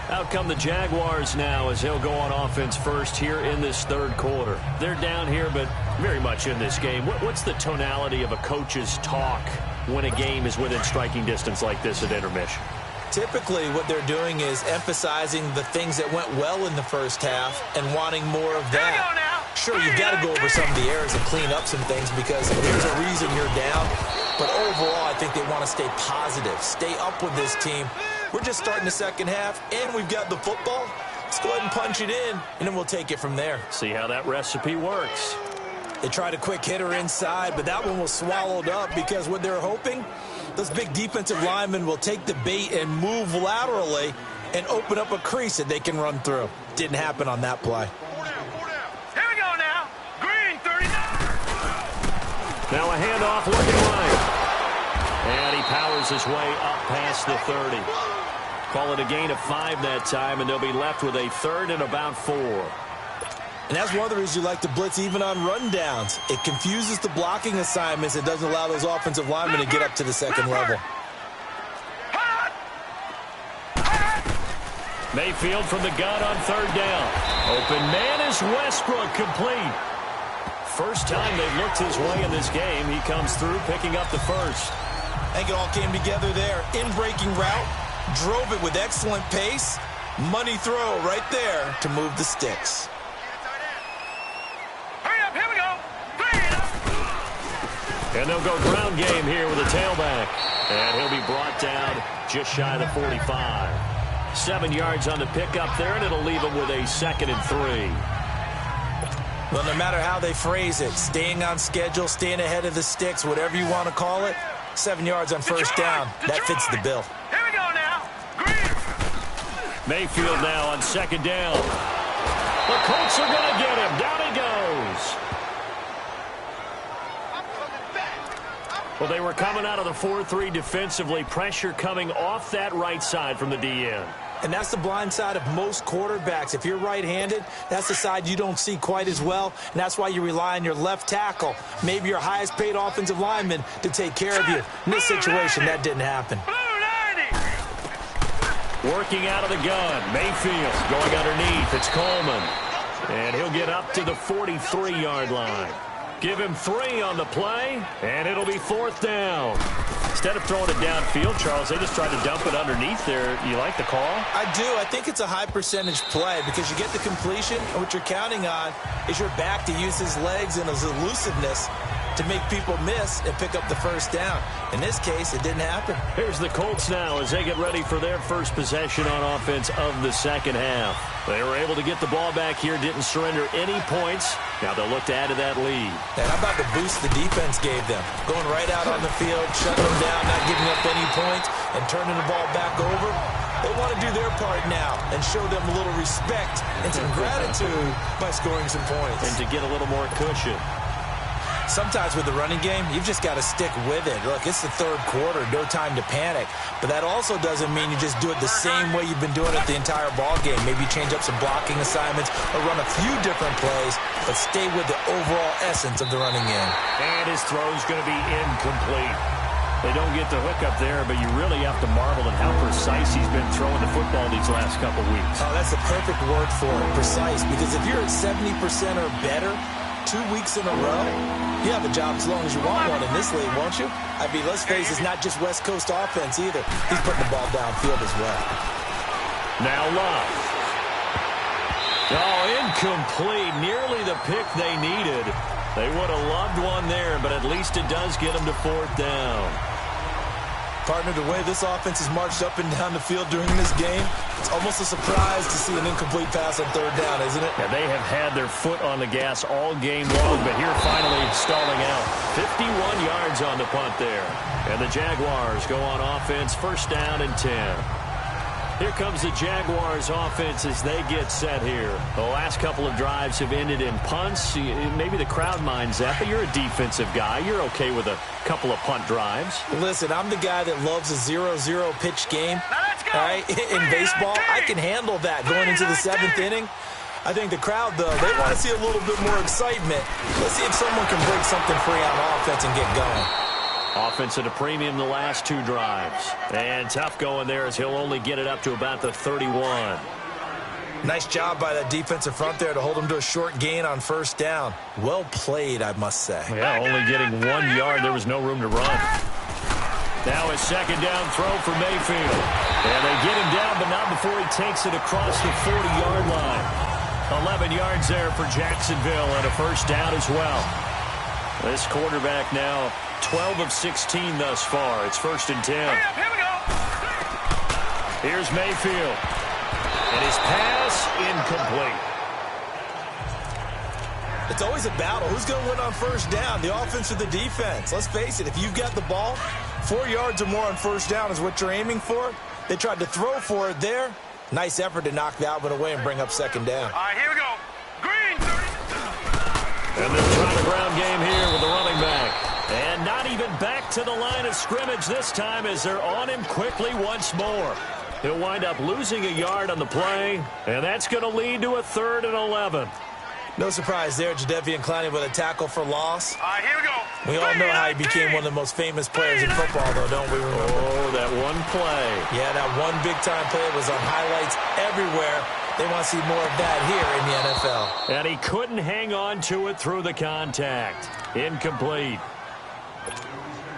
Out come the Jaguars now as he'll go on offense first here in this 3rd quarter. They're down here, but very much in this game. What's the tonality of a coach's talk when a game is within striking distance like this at intermission? Typically, what they're doing is emphasizing the things that went well in the first half and wanting more of that. Sure, you've got to go over some of the errors and clean up some things because there's a reason you're down. But overall, I think they want to stay positive, stay up with this team. We're just starting the second half, and we've got the football. Let's go ahead and punch it in, and then we'll take it from there. See how that recipe works. They tried a quick hitter inside, but that one was swallowed up because what they're hoping, those big defensive linemen will take the bait and move laterally and open up a crease that they can run through. Didn't happen on that play. Here we go now. Green 39. Now a handoff looking right. And he powers his way up past the 30. Call it a gain of 5 that time, and they'll be left with a 3rd and about 4. And that's one of the reasons you like to blitz even on rundowns. It confuses the blocking assignments. It doesn't allow those offensive linemen to get up to the second level. Mayfield from the gun on 3rd down. Open man is Westbrook, complete. first time they've looked his way in this game. He comes through, picking up the first. I think it all came together there. In-breaking route, drove it with excellent pace. Money throw right there to move the sticks. Hurry up, here we go. 3. And they'll go ground game here with a tailback. And he'll be brought down just shy of the 45. 7 yards on the pickup there, and it'll leave him with a 2nd and 3. Well, no matter how they phrase it, staying on schedule, staying ahead of the sticks, whatever you want to call it, 7 yards on first down, that fits the bill. Here we go now. Green. Mayfield now on 2nd down. The Colts are going to get him. Down he goes. Well, they were coming out of the 4-3 defensively. Pressure coming off that right side from the DN. And that's the blind side of most quarterbacks. If you're right-handed, that's the side you don't see quite as well, and that's why you rely on your left tackle, maybe your highest-paid offensive lineman, to take care of you. In this situation, that didn't happen. Working out of the gun. Mayfield going underneath. It's Coleman. And he'll get up to the 43-yard line. Give him 3 on the play, and it'll be 4th down. Instead of throwing it downfield, Charles, they just tried to dump it underneath there. You like the call? I do. I think it's a high-percentage play because you get the completion, and what you're counting on is your back to use his legs and his elusiveness to make people miss and pick up the first down. In this case, it didn't happen. Here's the Colts now as they get ready for their first possession on offense of the second half. They were able to get the ball back here, didn't surrender any points. Now they'll look to add to that lead. And how about the boost the defense gave them? Going right out on the field, shutting them down, not giving up any points, and turning the ball back over. They want to do their part now and show them a little respect and some gratitude by scoring some points. And to get a little more cushion. Sometimes with the running game, you've just got to stick with it. Look, it's the 3rd quarter, no time to panic. But that also doesn't mean you just do it the same way you've been doing it the entire ball game. Maybe change up some blocking assignments or run a few different plays, but stay with the overall essence of the running game. And his throw's going to be incomplete. They don't get the hook up there, but you really have to marvel at how precise he's been throwing the football these last couple weeks. Oh, that's the perfect word for it, precise. Because if you're at 70% or better 2 weeks in a row, you have a job as long as you want one in this league, won't you? I mean, let's face it, it's not just West Coast offense either. He's putting the ball downfield as well. Now Love. Oh, incomplete. Nearly the pick they needed. They would have loved one there, but at least it does get them to 4th down. Partner, the way this offense has marched up and down the field during this game, it's almost a surprise to see an incomplete pass on 3rd down, isn't it? Yeah, they have had their foot on the gas all game long, but here finally stalling out. 51 yards on the punt there. And the Jaguars go on offense, 1st down and 10. Here comes the Jaguars offense as they get set here. The last couple of drives have ended in punts. Maybe the crowd minds that, but you're a defensive guy. You're okay with a couple of punt drives. Listen, I'm the guy that loves a 0-0 pitch game. Let's go. All right? In baseball, I can handle that going into the 7th inning. I think the crowd, though, they want to see a little bit more excitement. Let's see if someone can break something free on offense and get going. Offense at a premium the last 2 drives. And tough going there as he'll only get it up to about the 31. Nice job by that defensive front there to hold him to a short gain on 1st down. Well played, I must say. Yeah, only getting 1 yard. There was no room to run. Now a 2nd down throw for Mayfield. And they get him down, but not before he takes it across the 40-yard line. 11 yards there for Jacksonville and a 1st down as well. This quarterback now 12 of 16 thus far. It's 1st and 10. Hurry up, here we go. Here's Mayfield. And his pass incomplete. It's always a battle. Who's going to win on 1st down, the offense or the defense? Let's face it, if you've got the ball, 4 yards or more on 1st down is what you're aiming for. They tried to throw for it there. Nice effort to knock that one away and bring up 2nd down. All right, here we go. Green 30. And they're trying a ground game here with the running back. And not even back to the line of scrimmage this time as they're on him quickly once more. He'll wind up losing a yard on the play, and that's going to lead to a 3rd and 11. No surprise there, Jadeveon Clowney with a tackle for loss. All right, here we go. We all know how he became one of the most famous players in football, though, don't we remember? Oh, that one play. Yeah, that one big-time play was on highlights everywhere. They want to see more of that here in the NFL. And he couldn't hang on to it through the contact. Incomplete.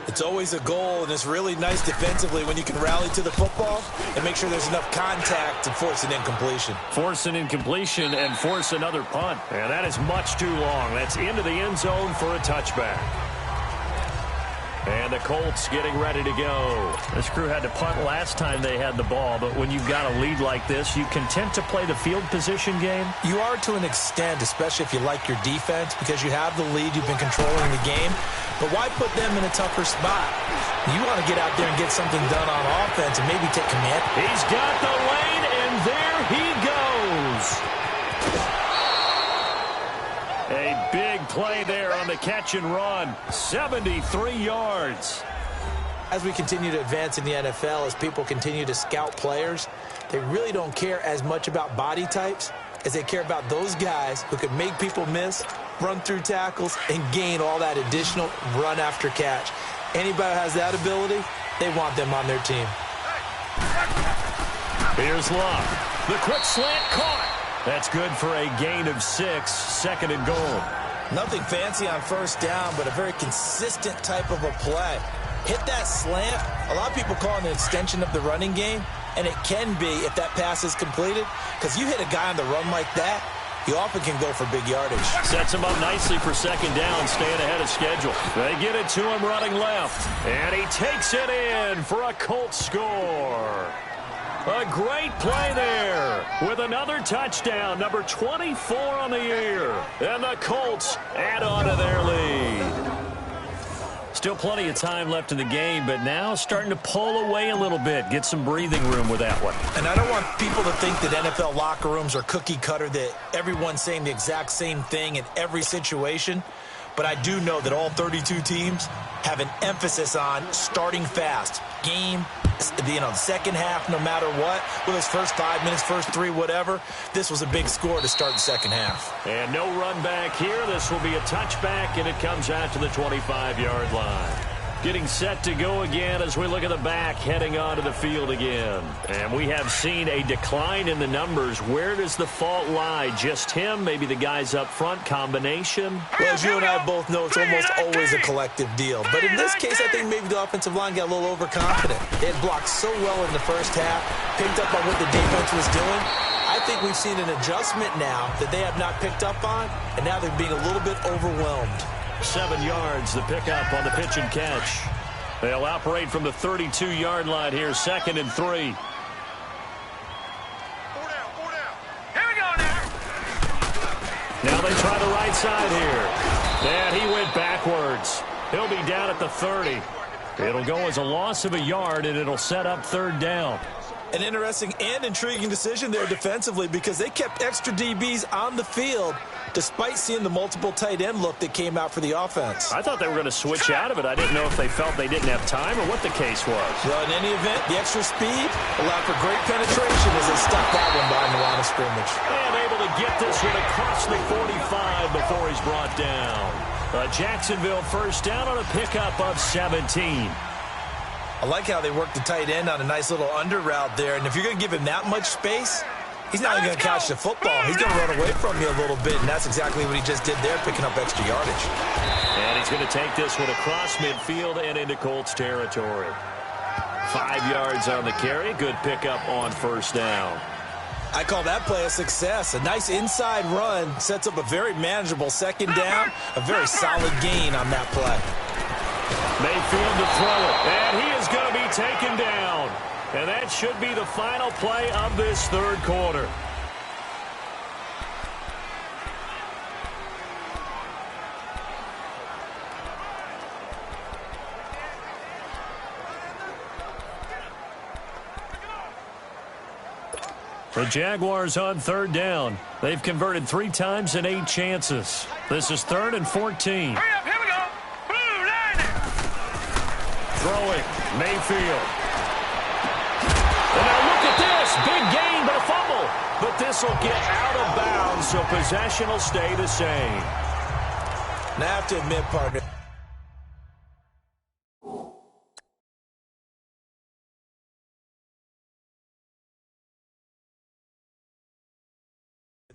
It's always a goal, and it's really nice defensively when you can rally to the football and make sure there's enough contact to force an incompletion. Force an incompletion and force another punt. And that is much too long. That's into the end zone for a touchback. And the Colts getting ready to go. This crew had to punt last time they had the ball, but when you've got a lead like this, you content to play the field position game? You are to an extent, especially if you like your defense, because you have the lead, you've been controlling the game. But why put them in a tougher spot? You want to get out there and get something done on offense and maybe take command. He's got the lane, and there he goes. A big play there on the catch and run. 73 yards. As we continue to advance in the NFL, as people continue to scout players, they really don't care as much about body types as they care about those guys who can make people miss, run through tackles, and gain all that additional run after catch. Anybody who has that ability, they want them on their team. Here's Love. The quick slant caught. That's good for a gain of 6, second and goal. Nothing fancy on first down, but a very consistent type of a play. Hit that slant. A lot of people call it an extension of the running game, and it can be if that pass is completed, because you hit a guy on the run like that, you often can go for big yardage. Sets him up nicely for second down, staying ahead of schedule. They get it to him running left, and he takes it in for a Colts score. A great play there with another touchdown, number 24 on the year. And the Colts add on to their lead. Still plenty of time left in the game, but now starting to pull away a little bit. Get some breathing room with that one. And I don't want people to think that NFL locker rooms are cookie cutter, that everyone's saying the exact same thing in every situation. But I do know that all 32 teams have an emphasis on starting fast. Game, the second half, no matter what. Whether it's first 5 minutes, first 3, whatever. This was a big score to start the second half. And no run back here. This will be a touchback, and it comes out to the 25-yard line. Getting set to go again as we look at the back, heading onto the field again. And we have seen a decline in the numbers. Where does the fault lie? Just him? Maybe the guys up front? Combination? Well, as you and I both know, it's almost always a collective deal. But in this case, I think maybe the offensive line got a little overconfident. They had blocked so well in the first half, picked up on what the defense was doing. I think we've seen an adjustment now that they have not picked up on, and now they're being a little bit overwhelmed. 7 yards, the pickup on the pitch and catch. They'll operate from the 32-yard line here, 2nd and 3. 4 down, 4 down. Here we go now. Now they try the right side here. And he went backwards. He'll be down at the 30. It'll go as a loss of a yard, and it'll set up 3rd down. An interesting and intriguing decision there defensively, because they kept extra DBs on the field despite seeing the multiple tight end look that came out for the offense. I thought they were going to switch out of it. I didn't know if they felt they didn't have time or what the case was. Well, in any event, the extra speed allowed for great penetration as they stuck that one behind the line of scrimmage. And able to get this one across the 45 before he's brought down. Jacksonville first down on a pickup of 17. I like how they worked the tight end on a nice little under route there. And if you're going to give him that much space, he's not even going to catch the football. He's going to run away from you a little bit, and that's exactly what he just did there, picking up extra yardage. And he's going to take this one across midfield and into Colts territory. 5 yards on the carry. Good pickup on first down. I call that play a success. A nice inside run sets up a very manageable second down, a very solid gain on that play. Mayfield to throw it, and he is going to be taken down. And that should be the final play of this 3rd quarter. The Jaguars on 3rd down. They've converted 3 times in 8 chances. This is 3rd and 14. Hurry up, here we go. Blue line. Throwing, Mayfield. And now look at this. Big gain, but a fumble. but this will get out of bounds, so possession will stay the same. Now, I have to admit, partner,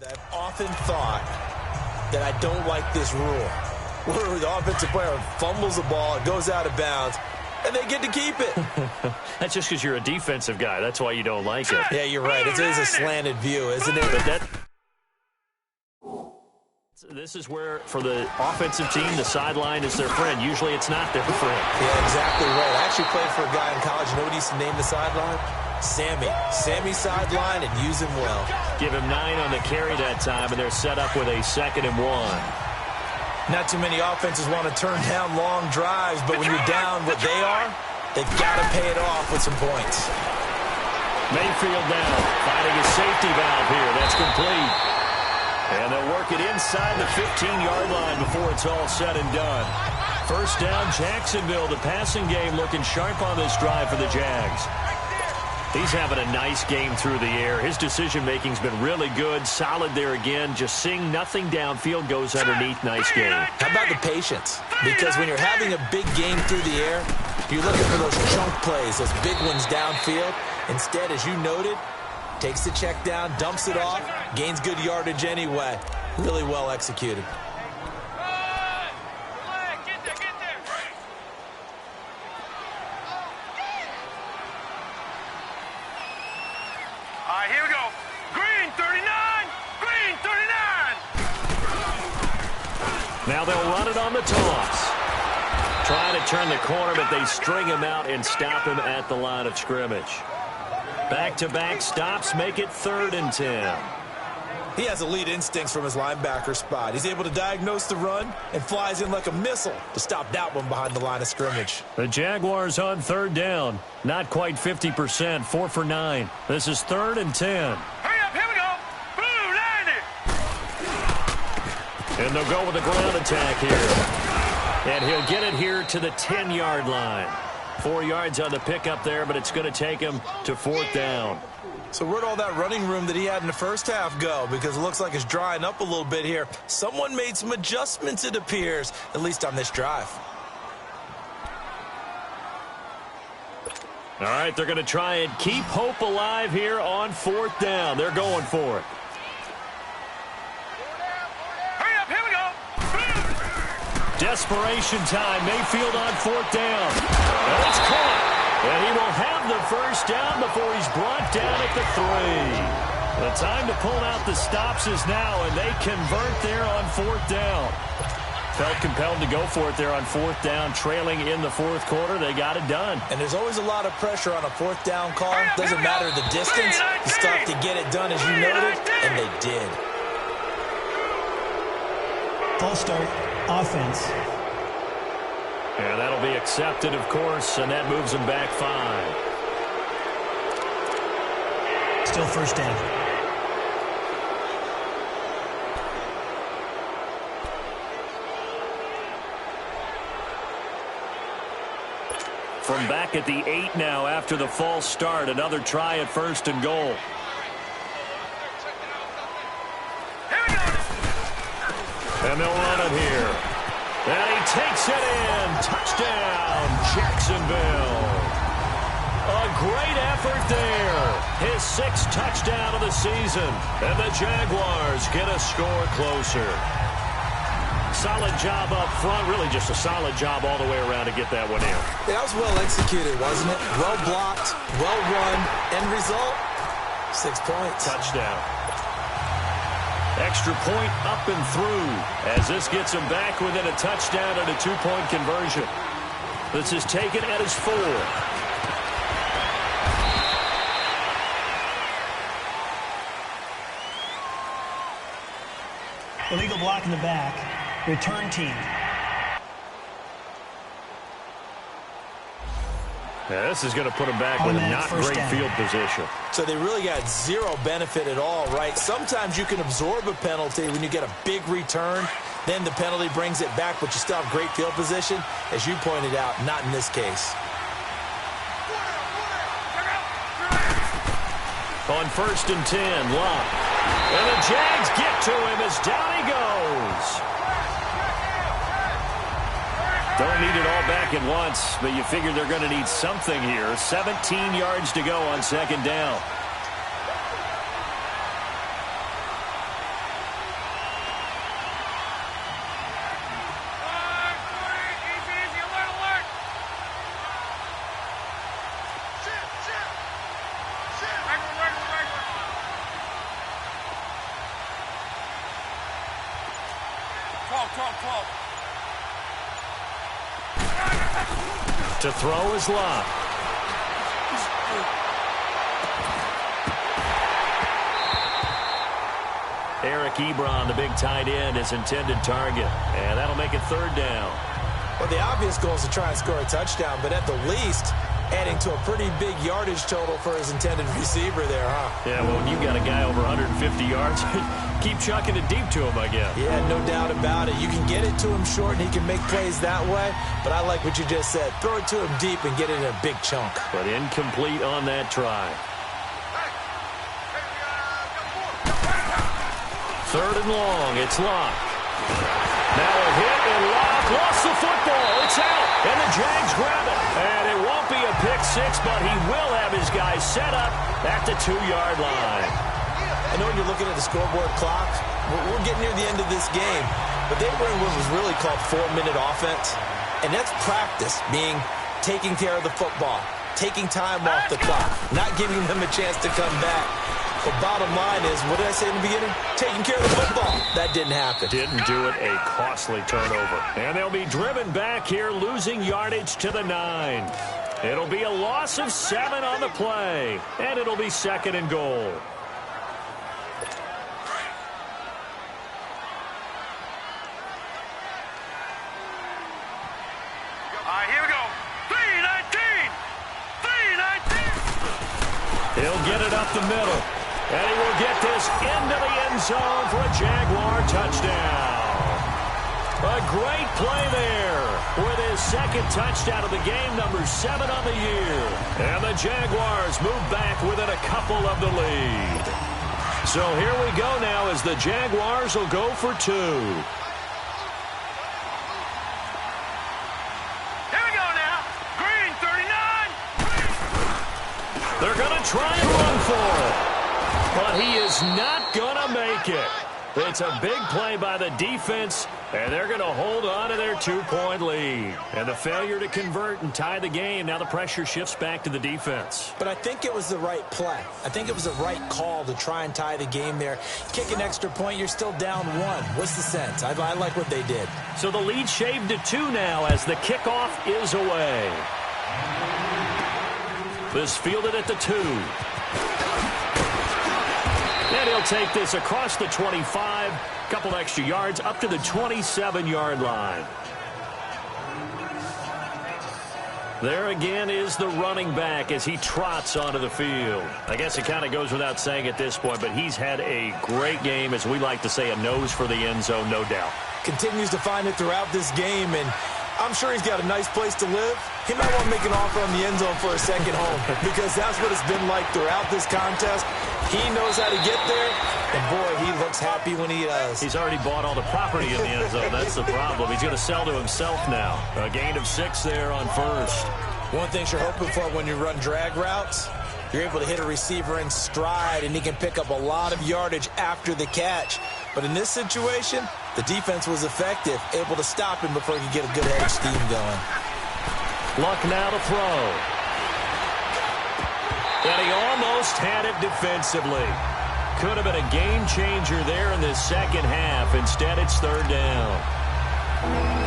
I've often thought that I don't like this rule, where the offensive player fumbles the ball, it goes out of bounds, and they get to keep it. That's just because you're a defensive guy. That's why you don't like it. Yeah, you're right. It is a slanted view, isn't it? But this is where, for the offensive team, the sideline is their friend. Usually it's not their friend. Yeah, exactly right. I actually played for a guy in college. You know what he used to name the sideline? Sammy. Sammy sideline, and use him well. Give him 9 on the carry that time, and they're set up with a 2nd and 1. Not too many offenses want to turn down long drives, but when you're down what they are, they've got to pay it off with some points. Mayfield now finding a safety valve here. That's complete. And they'll work it inside the 15-yard line before it's all said and done. First down, Jacksonville. The passing game looking sharp on this drive for the Jags. He's having a nice game through the air. His decision-making's been really good. Solid there again. Just seeing nothing downfield, goes underneath. Nice game. How about the patience? Because when you're having a big game through the air, you're looking for those chunk plays, those big ones downfield. Instead, as you noted, takes the check down, dumps it off, gains good yardage anyway. Really well executed. All right, here we go. Green 39, green 39. Now they'll run it on the toss. Trying to turn the corner, but they string him out and stop him at the line of scrimmage. Back-to-back stops make it 3rd and 10. He has elite instincts from his linebacker spot. He's able to diagnose the run and flies in like a missile to stop that one behind the line of scrimmage. The Jaguars on 3rd down. Not quite 50%, 4 for 9. This is 3rd and 10. Hurry up, here we go. Boom, landed. And they'll go with the ground attack here. And he'll get it here to the 10-yard line. 4 yards on the pickup there, but it's going to take him to 4th down. So where'd all that running room that he had in the first half go? Because it looks like it's drying up a little bit here. Someone made some adjustments, it appears, at least on this drive. All right, they're going to try and keep hope alive here on 4th down. They're going for it. Hurry up, here we go. Desperation time. Mayfield on 4th down. And it's caught. And he will have the first down before he's brought down at the 3. The time to pull out the stops is now, and they convert there on 4th down. Felt compelled to go for it there on 4th down, trailing in the 4th quarter. They got it done. And there's always a lot of pressure on a 4th down call. Doesn't matter the distance. You still have to get it done, as you noted, and they did. False start, offense. And that'll be accepted, of course, and that moves them back 5. Still first down. From back at the 8 now after the false start, another try at 1st and goal. And they'll run it here. And he takes it in. Touchdown, Jacksonville. A great effort there. His 6th touchdown of the season. And the Jaguars get a score closer. Solid job up front. Really just a solid job all the way around to get that one in. Yeah, that was well executed, wasn't it? Well blocked, well run. End result, 6 points. Touchdown. Extra point up and through as this gets him back within a touchdown and a 2-point conversion. This is taken at his 4. Illegal block in the back. Return team. Yeah, this is going to put him back with a not great field position. So they really got zero benefit at all, right? Sometimes you can absorb a penalty when you get a big return. Then the penalty brings it back, but you still have great field position. As you pointed out, not in this case. On 1st and 10, Locke. And the Jags get to him as down he goes. Don't need it all back at once, but you figure they're going to need something here. 17 yards to go on 2nd down. To throw is Locke. Eric Ebron, the big tight end, is intended target. And that'll make it 3rd down. Well, the obvious goal is to try and score a touchdown, but at the least, adding to a pretty big yardage total for his intended receiver there, huh? Yeah, well, when you got a guy over 150 yards, keep chucking it deep to him, I guess. Yeah, no doubt about it. You can get it to him short, and he can make plays that way, but I like what you just said. Throw it to him deep and get it in a big chunk. But incomplete on that try. 3rd and long, it's Locke. Now a hit, and Locke lost the football. It's out, and the Jags grab it. And it won't be a pick six, but he will have his guys set up at the 2-yard line. I know when you're looking at the scoreboard clock, we're getting near the end of this game, but they were in what was really called 4-minute offense, and that's practice, being taking care of the football, taking time off the clock, not giving them a chance to come back. The bottom line is, what did I say in the beginning? Taking care of the football. That didn't happen. Didn't do it. A costly turnover. And they'll be driven back here, losing yardage to the 9. It'll be a loss of 7 on the play. And it'll be 2nd and goal. All right, here we go. 3-19. 3-19. He'll get it up the middle. And he will get this into the end zone for a Jaguar touchdown. A great play there with his 2nd touchdown of the game, number 7 on the year. And the Jaguars move back within a couple of the lead. So here we go now as the Jaguars will go for 2. Here we go now. Green, 39. They're going to try and run for it. But he is not going to make it. It's a big play by the defense, and they're going to hold on to their 2-point lead. And the failure to convert and tie the game, now the pressure shifts back to the defense. But I think it was the right play. I think it was the right call to try and tie the game there. Kick an extra point, you're still down 1. What's the sense? I like what they did. So the lead shaved to 2 now as the kickoff is away. This fielded at the 2. And he'll take this across the 25, couple extra yards up to the 27-yard line. There again is the running back as he trots onto the field. I guess it kind of goes without saying at this point, but he's had a great game, as we like to say, a nose for the end zone, no doubt. Continues to find it throughout this game, and I'm sure he's got a nice place to live. He might want to make an offer on the end zone for a second home because that's what it's been like throughout this contest. He knows how to get there, and boy, he looks happy when he does. He's already bought all the property in the end zone. That's the problem. He's going to sell to himself now. A gain of 6 there on 1st. One thing you're hoping for when you run drag routes, you're able to hit a receiver in stride, and he can pick up a lot of yardage after the catch. But in this situation, the defense was effective, able to stop him before he could get a good head of steam going. Luck now to throw. And he almost had it defensively. Could have been a game changer there in the second half. Instead, it's 3rd down.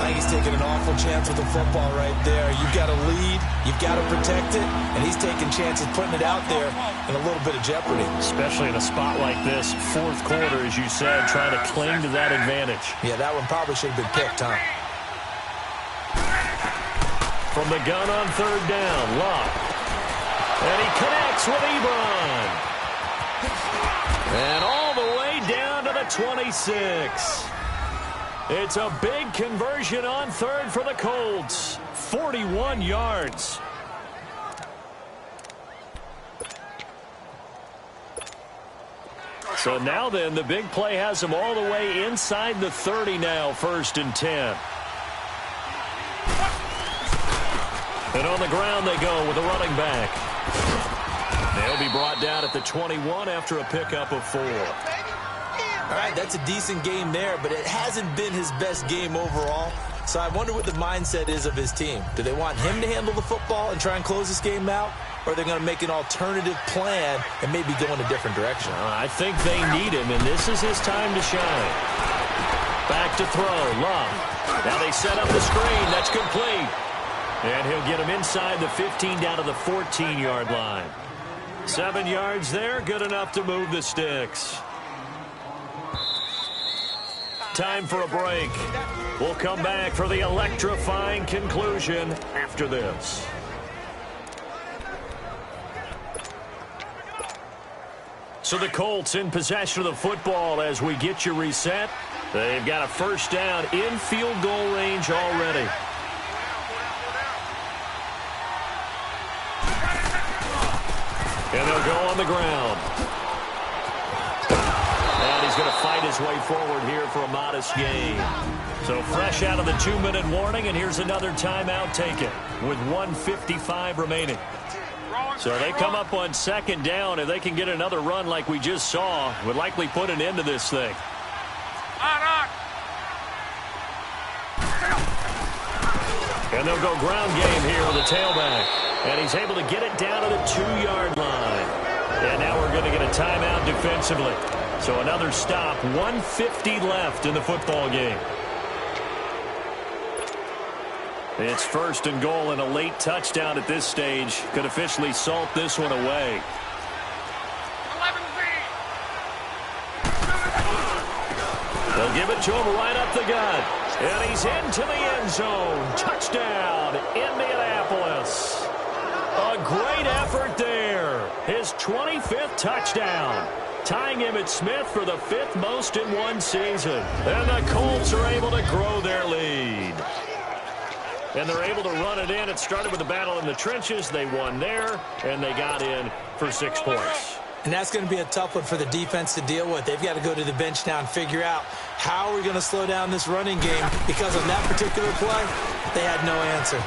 I think he's taking an awful chance with the football right there. You've got to lead, you've got to protect it, and he's taking chances putting it out there in a little bit of jeopardy. Especially in a spot like this, 4th quarter, as you said, trying to cling to that advantage. Yeah, that one probably should have been picked, huh? From the gun on 3rd down, Locke. And he connects with Ebron. And all the way down to the 26. It's a big conversion on 3rd for the Colts. 41 yards. So now then, the big play has them all the way inside the 30 now, 1st and 10. And on the ground they go with a running back. They'll be brought down at the 21 after a pickup of 4. All right, that's a decent game there, but it hasn't been his best game overall. So I wonder what the mindset is of his team. Do they want him to handle the football and try and close this game out? Or are they going to make an alternative plan and maybe go in a different direction? I think they need him, and this is his time to shine. Back to throw, Love. Now they set up the screen. That's complete. And he'll get him inside the 15 down to the 14-yard line. 7 yards there, good enough to move the sticks. Time for a break. We'll come back for the electrifying conclusion after this. So the Colts in possession of the football as we get you reset. They've got a first down in field goal range already. And they'll go on the ground. And he's going to fight his way forward here for a modest gain. So fresh out of the 2-minute warning, and here's another timeout taken with 1:55 remaining. So they come up on 2nd down. If they can get another run like we just saw, would likely put an end to this thing. And they'll go ground game here with the tailback. And he's able to get it down to the 2-yard line. And now we're going to get a timeout defensively. So another stop, 1:50 left in the football game. It's 1st and goal, and a late touchdown at this stage could officially salt this one away. They'll give it to him right up the gut. And he's into the end zone. Touchdown, Indianapolis. A great effort there. His 25th touchdown. Tying Emmitt Smith for the 5th most in one season. And the Colts are able to grow their lead. And they're able to run it in. It started with a battle in the trenches. They won there, and they got in for 6 points. And that's going to be a tough one for the defense to deal with. They've got to go to the bench now and figure out how are we going to slow down this running game, because on that particular play, they had no answer.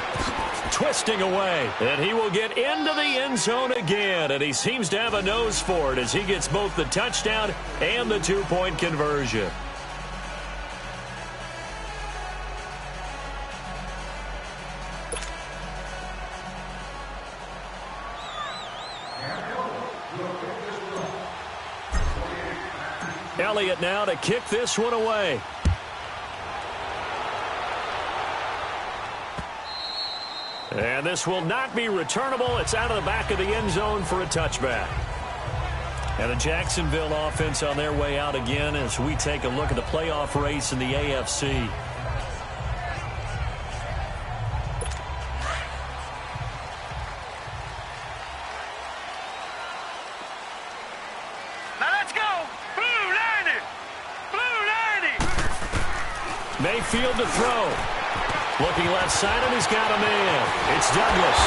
Twisting away, and he will get into the end zone again, and he seems to have a nose for it as he gets both the touchdown and the 2-point conversion. Elliott now to kick this one away. And this will not be returnable. It's out of the back of the end zone for a touchback. And a Jacksonville offense on their way out again as we take a look at the playoff race in the AFC. Mayfield to throw. Looking left side, and he's got a man. It's Douglas.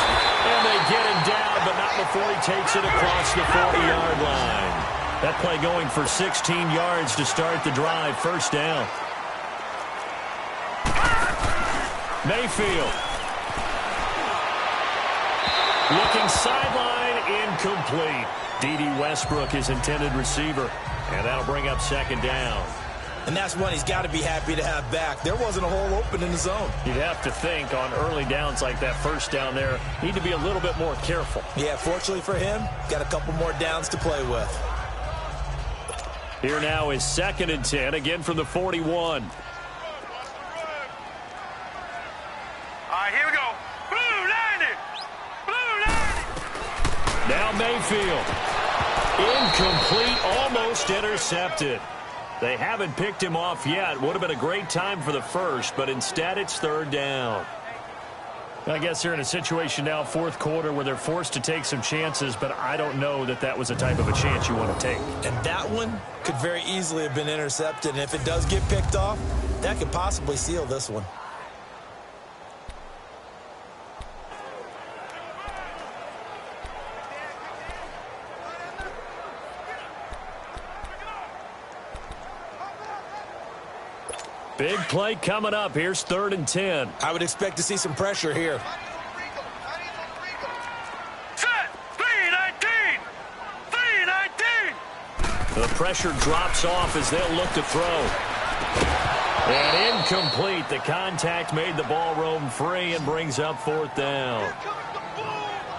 And they get him down, but not before he takes it across the 40-yard line. That play going for 16 yards to start the drive. First down. Mayfield. Looking sideline, incomplete. D.D. Westbrook, his intended receiver. And that'll bring up 2nd down. And that's one he's got to be happy to have back. There wasn't a hole open in the zone. You'd have to think on early downs like that, first down there, need to be a little bit more careful. Yeah, fortunately for him, got a couple more downs to play with. Here now is 2nd and 10, again from the 41. All right, here we go. Blue 90. Blue 90. Now Mayfield. Incomplete, almost intercepted. They haven't picked him off yet. Would have been a great time for the first, but instead it's 3rd down. I guess they're in a situation now, 4th quarter, where they're forced to take some chances, but I don't know that that was the type of a chance you want to take. And that one could very easily have been intercepted, and if it does get picked off, that could possibly seal this one. Big play coming up. Here's 3rd and 10. I would expect to see some pressure here. Set. 3-19. 3-19. The pressure drops off as they'll look to throw. And incomplete. The contact made the ball roam free and brings up 4th down.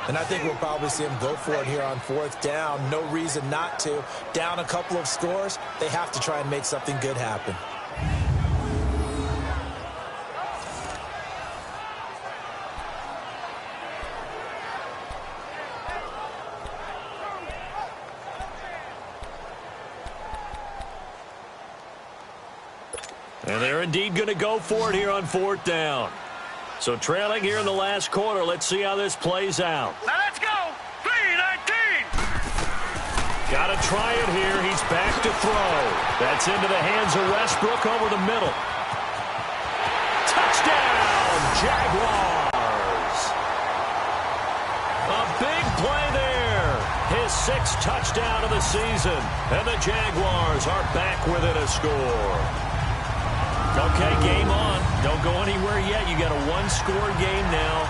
And I think we'll probably see him go for it here on 4th down. No reason not to. Down a couple of scores, they have to try and make something good happen. And they're indeed going to go for it here on 4th down. So trailing here in the last quarter. Let's see how this plays out. Now let's go. 3-19. Got to try it here. He's back to throw. That's into the hands of Westbrook over the middle. Touchdown, Jaguars. A big play there. His 6th touchdown of the season. And the Jaguars are back within a score. Okay, game on. Don't go anywhere yet. You got a 1-score game now.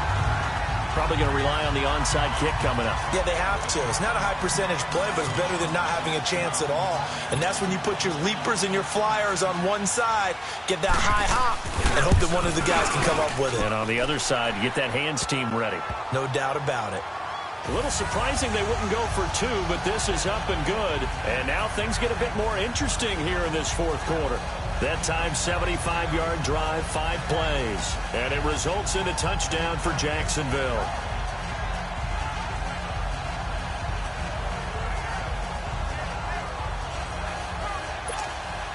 Probably going to rely on the onside kick coming up. Yeah, they have to. It's not a high percentage play, but it's better than not having a chance at all. And that's when you put your leapers and your flyers on one side, get that high hop, and hope that one of the guys can come up with it. And on the other side, you get that hands team ready. No doubt about it. A little surprising they wouldn't go for 2, but this is up and good. And now things get a bit more interesting here in this 4th quarter. That time, 75-yard drive, 5 plays. And it results in a touchdown for Jacksonville.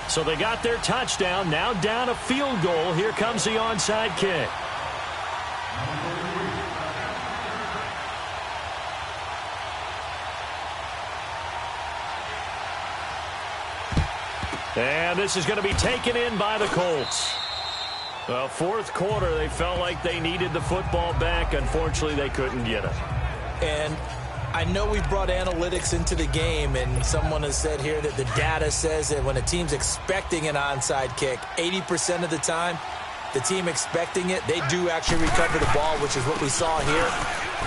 So they got their touchdown. Now down a field goal. Here comes the onside kick. And this is going to be taken in by the Colts. Well, 4th quarter, they felt like they needed the football back. Unfortunately, they couldn't get it. And I know we've brought analytics into the game, and someone has said here that the data says that when a team's expecting an onside kick, 80% of the time, the team expecting it, they do actually recover the ball, which is what we saw here.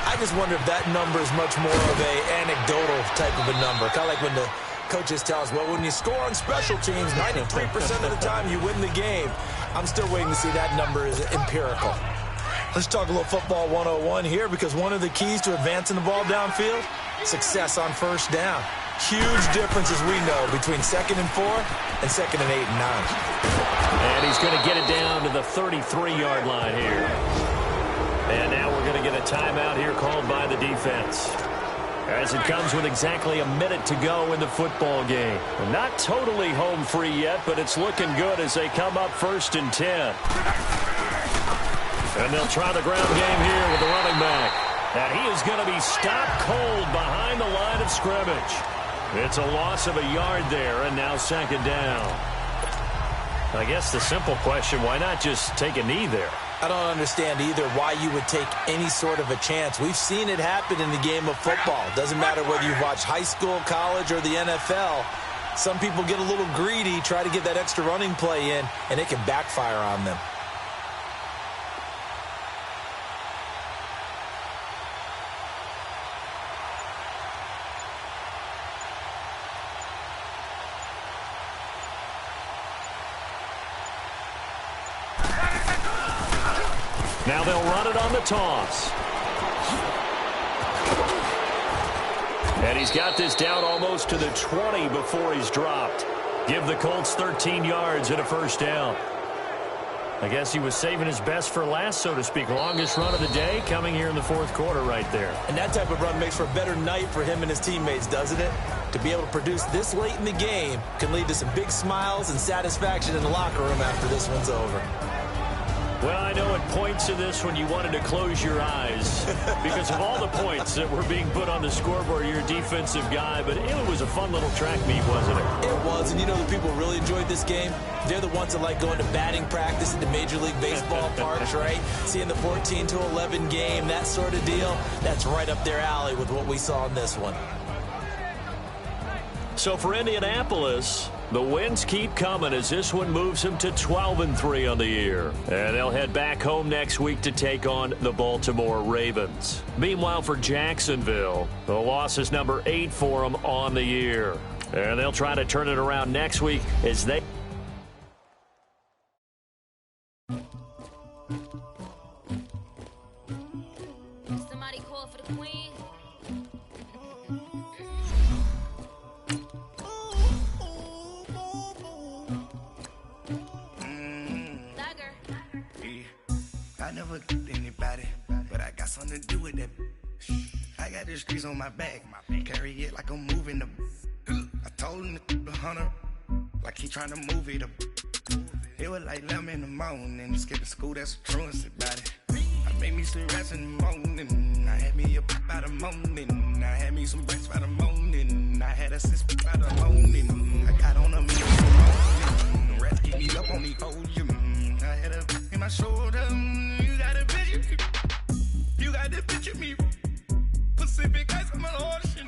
I just wonder if that number is much more of an anecdotal type of a number, kind of like when the coaches tell us, well, when you score on special teams, 93% of the time you win the game. I'm still waiting to see that number is empirical. Let's talk a little football 101 here, because one of the keys to advancing the ball downfield, success on 1st down. Huge difference, as we know, between 2nd and 4 and 2nd and 8 and 9. And he's going to get it down to the 33-yard line here. And now we're going to get a timeout here called by the defense, as it comes with exactly a minute to go in the football game. Not totally home free yet, but it's looking good as they come up 1st and 10. And they'll try the ground game here with the running back. And he is going to be stopped cold behind the line of scrimmage. It's a loss of a yard there, and now 2nd down. I guess the simple question, why not just take a knee there? I don't understand either why you would take any sort of a chance. We've seen it happen in the game of football. Doesn't matter whether you've watched high school, college, or the NFL. Some people get a little greedy, try to get that extra running play in, and it can backfire on them. Now they'll run it on the toss. And he's got this down almost to the 20 before he's dropped. Give the Colts 13 yards and a 1st down. I guess he was saving his best for last, so to speak. Longest run of the day coming here in the 4th quarter right there. And that type of run makes for a better night for him and his teammates, doesn't it? To be able to produce this late in the game can lead to some big smiles and satisfaction in the locker room after this one's over. Well, I know at points in this one you wanted to close your eyes because of all the points that were being put on the scoreboard. You're a defensive guy, but it was a fun little track meet, wasn't it? It was, and you know the people who really enjoyed this game? They're the ones that like going to batting practice at the Major League Baseball parks, right? Seeing the 14-11 game, that sort of deal. That's right up their alley with what we saw in this one. So for Indianapolis, The wins keep coming as this one moves them to 12-3 on the year. And they'll head back home next week to take on the Baltimore Ravens. Meanwhile, for Jacksonville, the loss is number 8 for them on the year. And they'll try to turn it around next week as they... Somebody call for the queen. I never anybody, but I got something to do with that. I got the streets on my back, carry it like I'm moving the. I told him the hunter, like he trying to move it up. It was like 11 in the morning, skipping school, that's the truancy about it. I made me some rats in the morning, I had me a pop by the morning, I had me some breaks by the morning, I had a sis by the morning, I got on a meal in the morning, the rats keep me up on the podium, I had a in my shoulder, you got a picture, you got the picture me, Pacific ice on my ocean.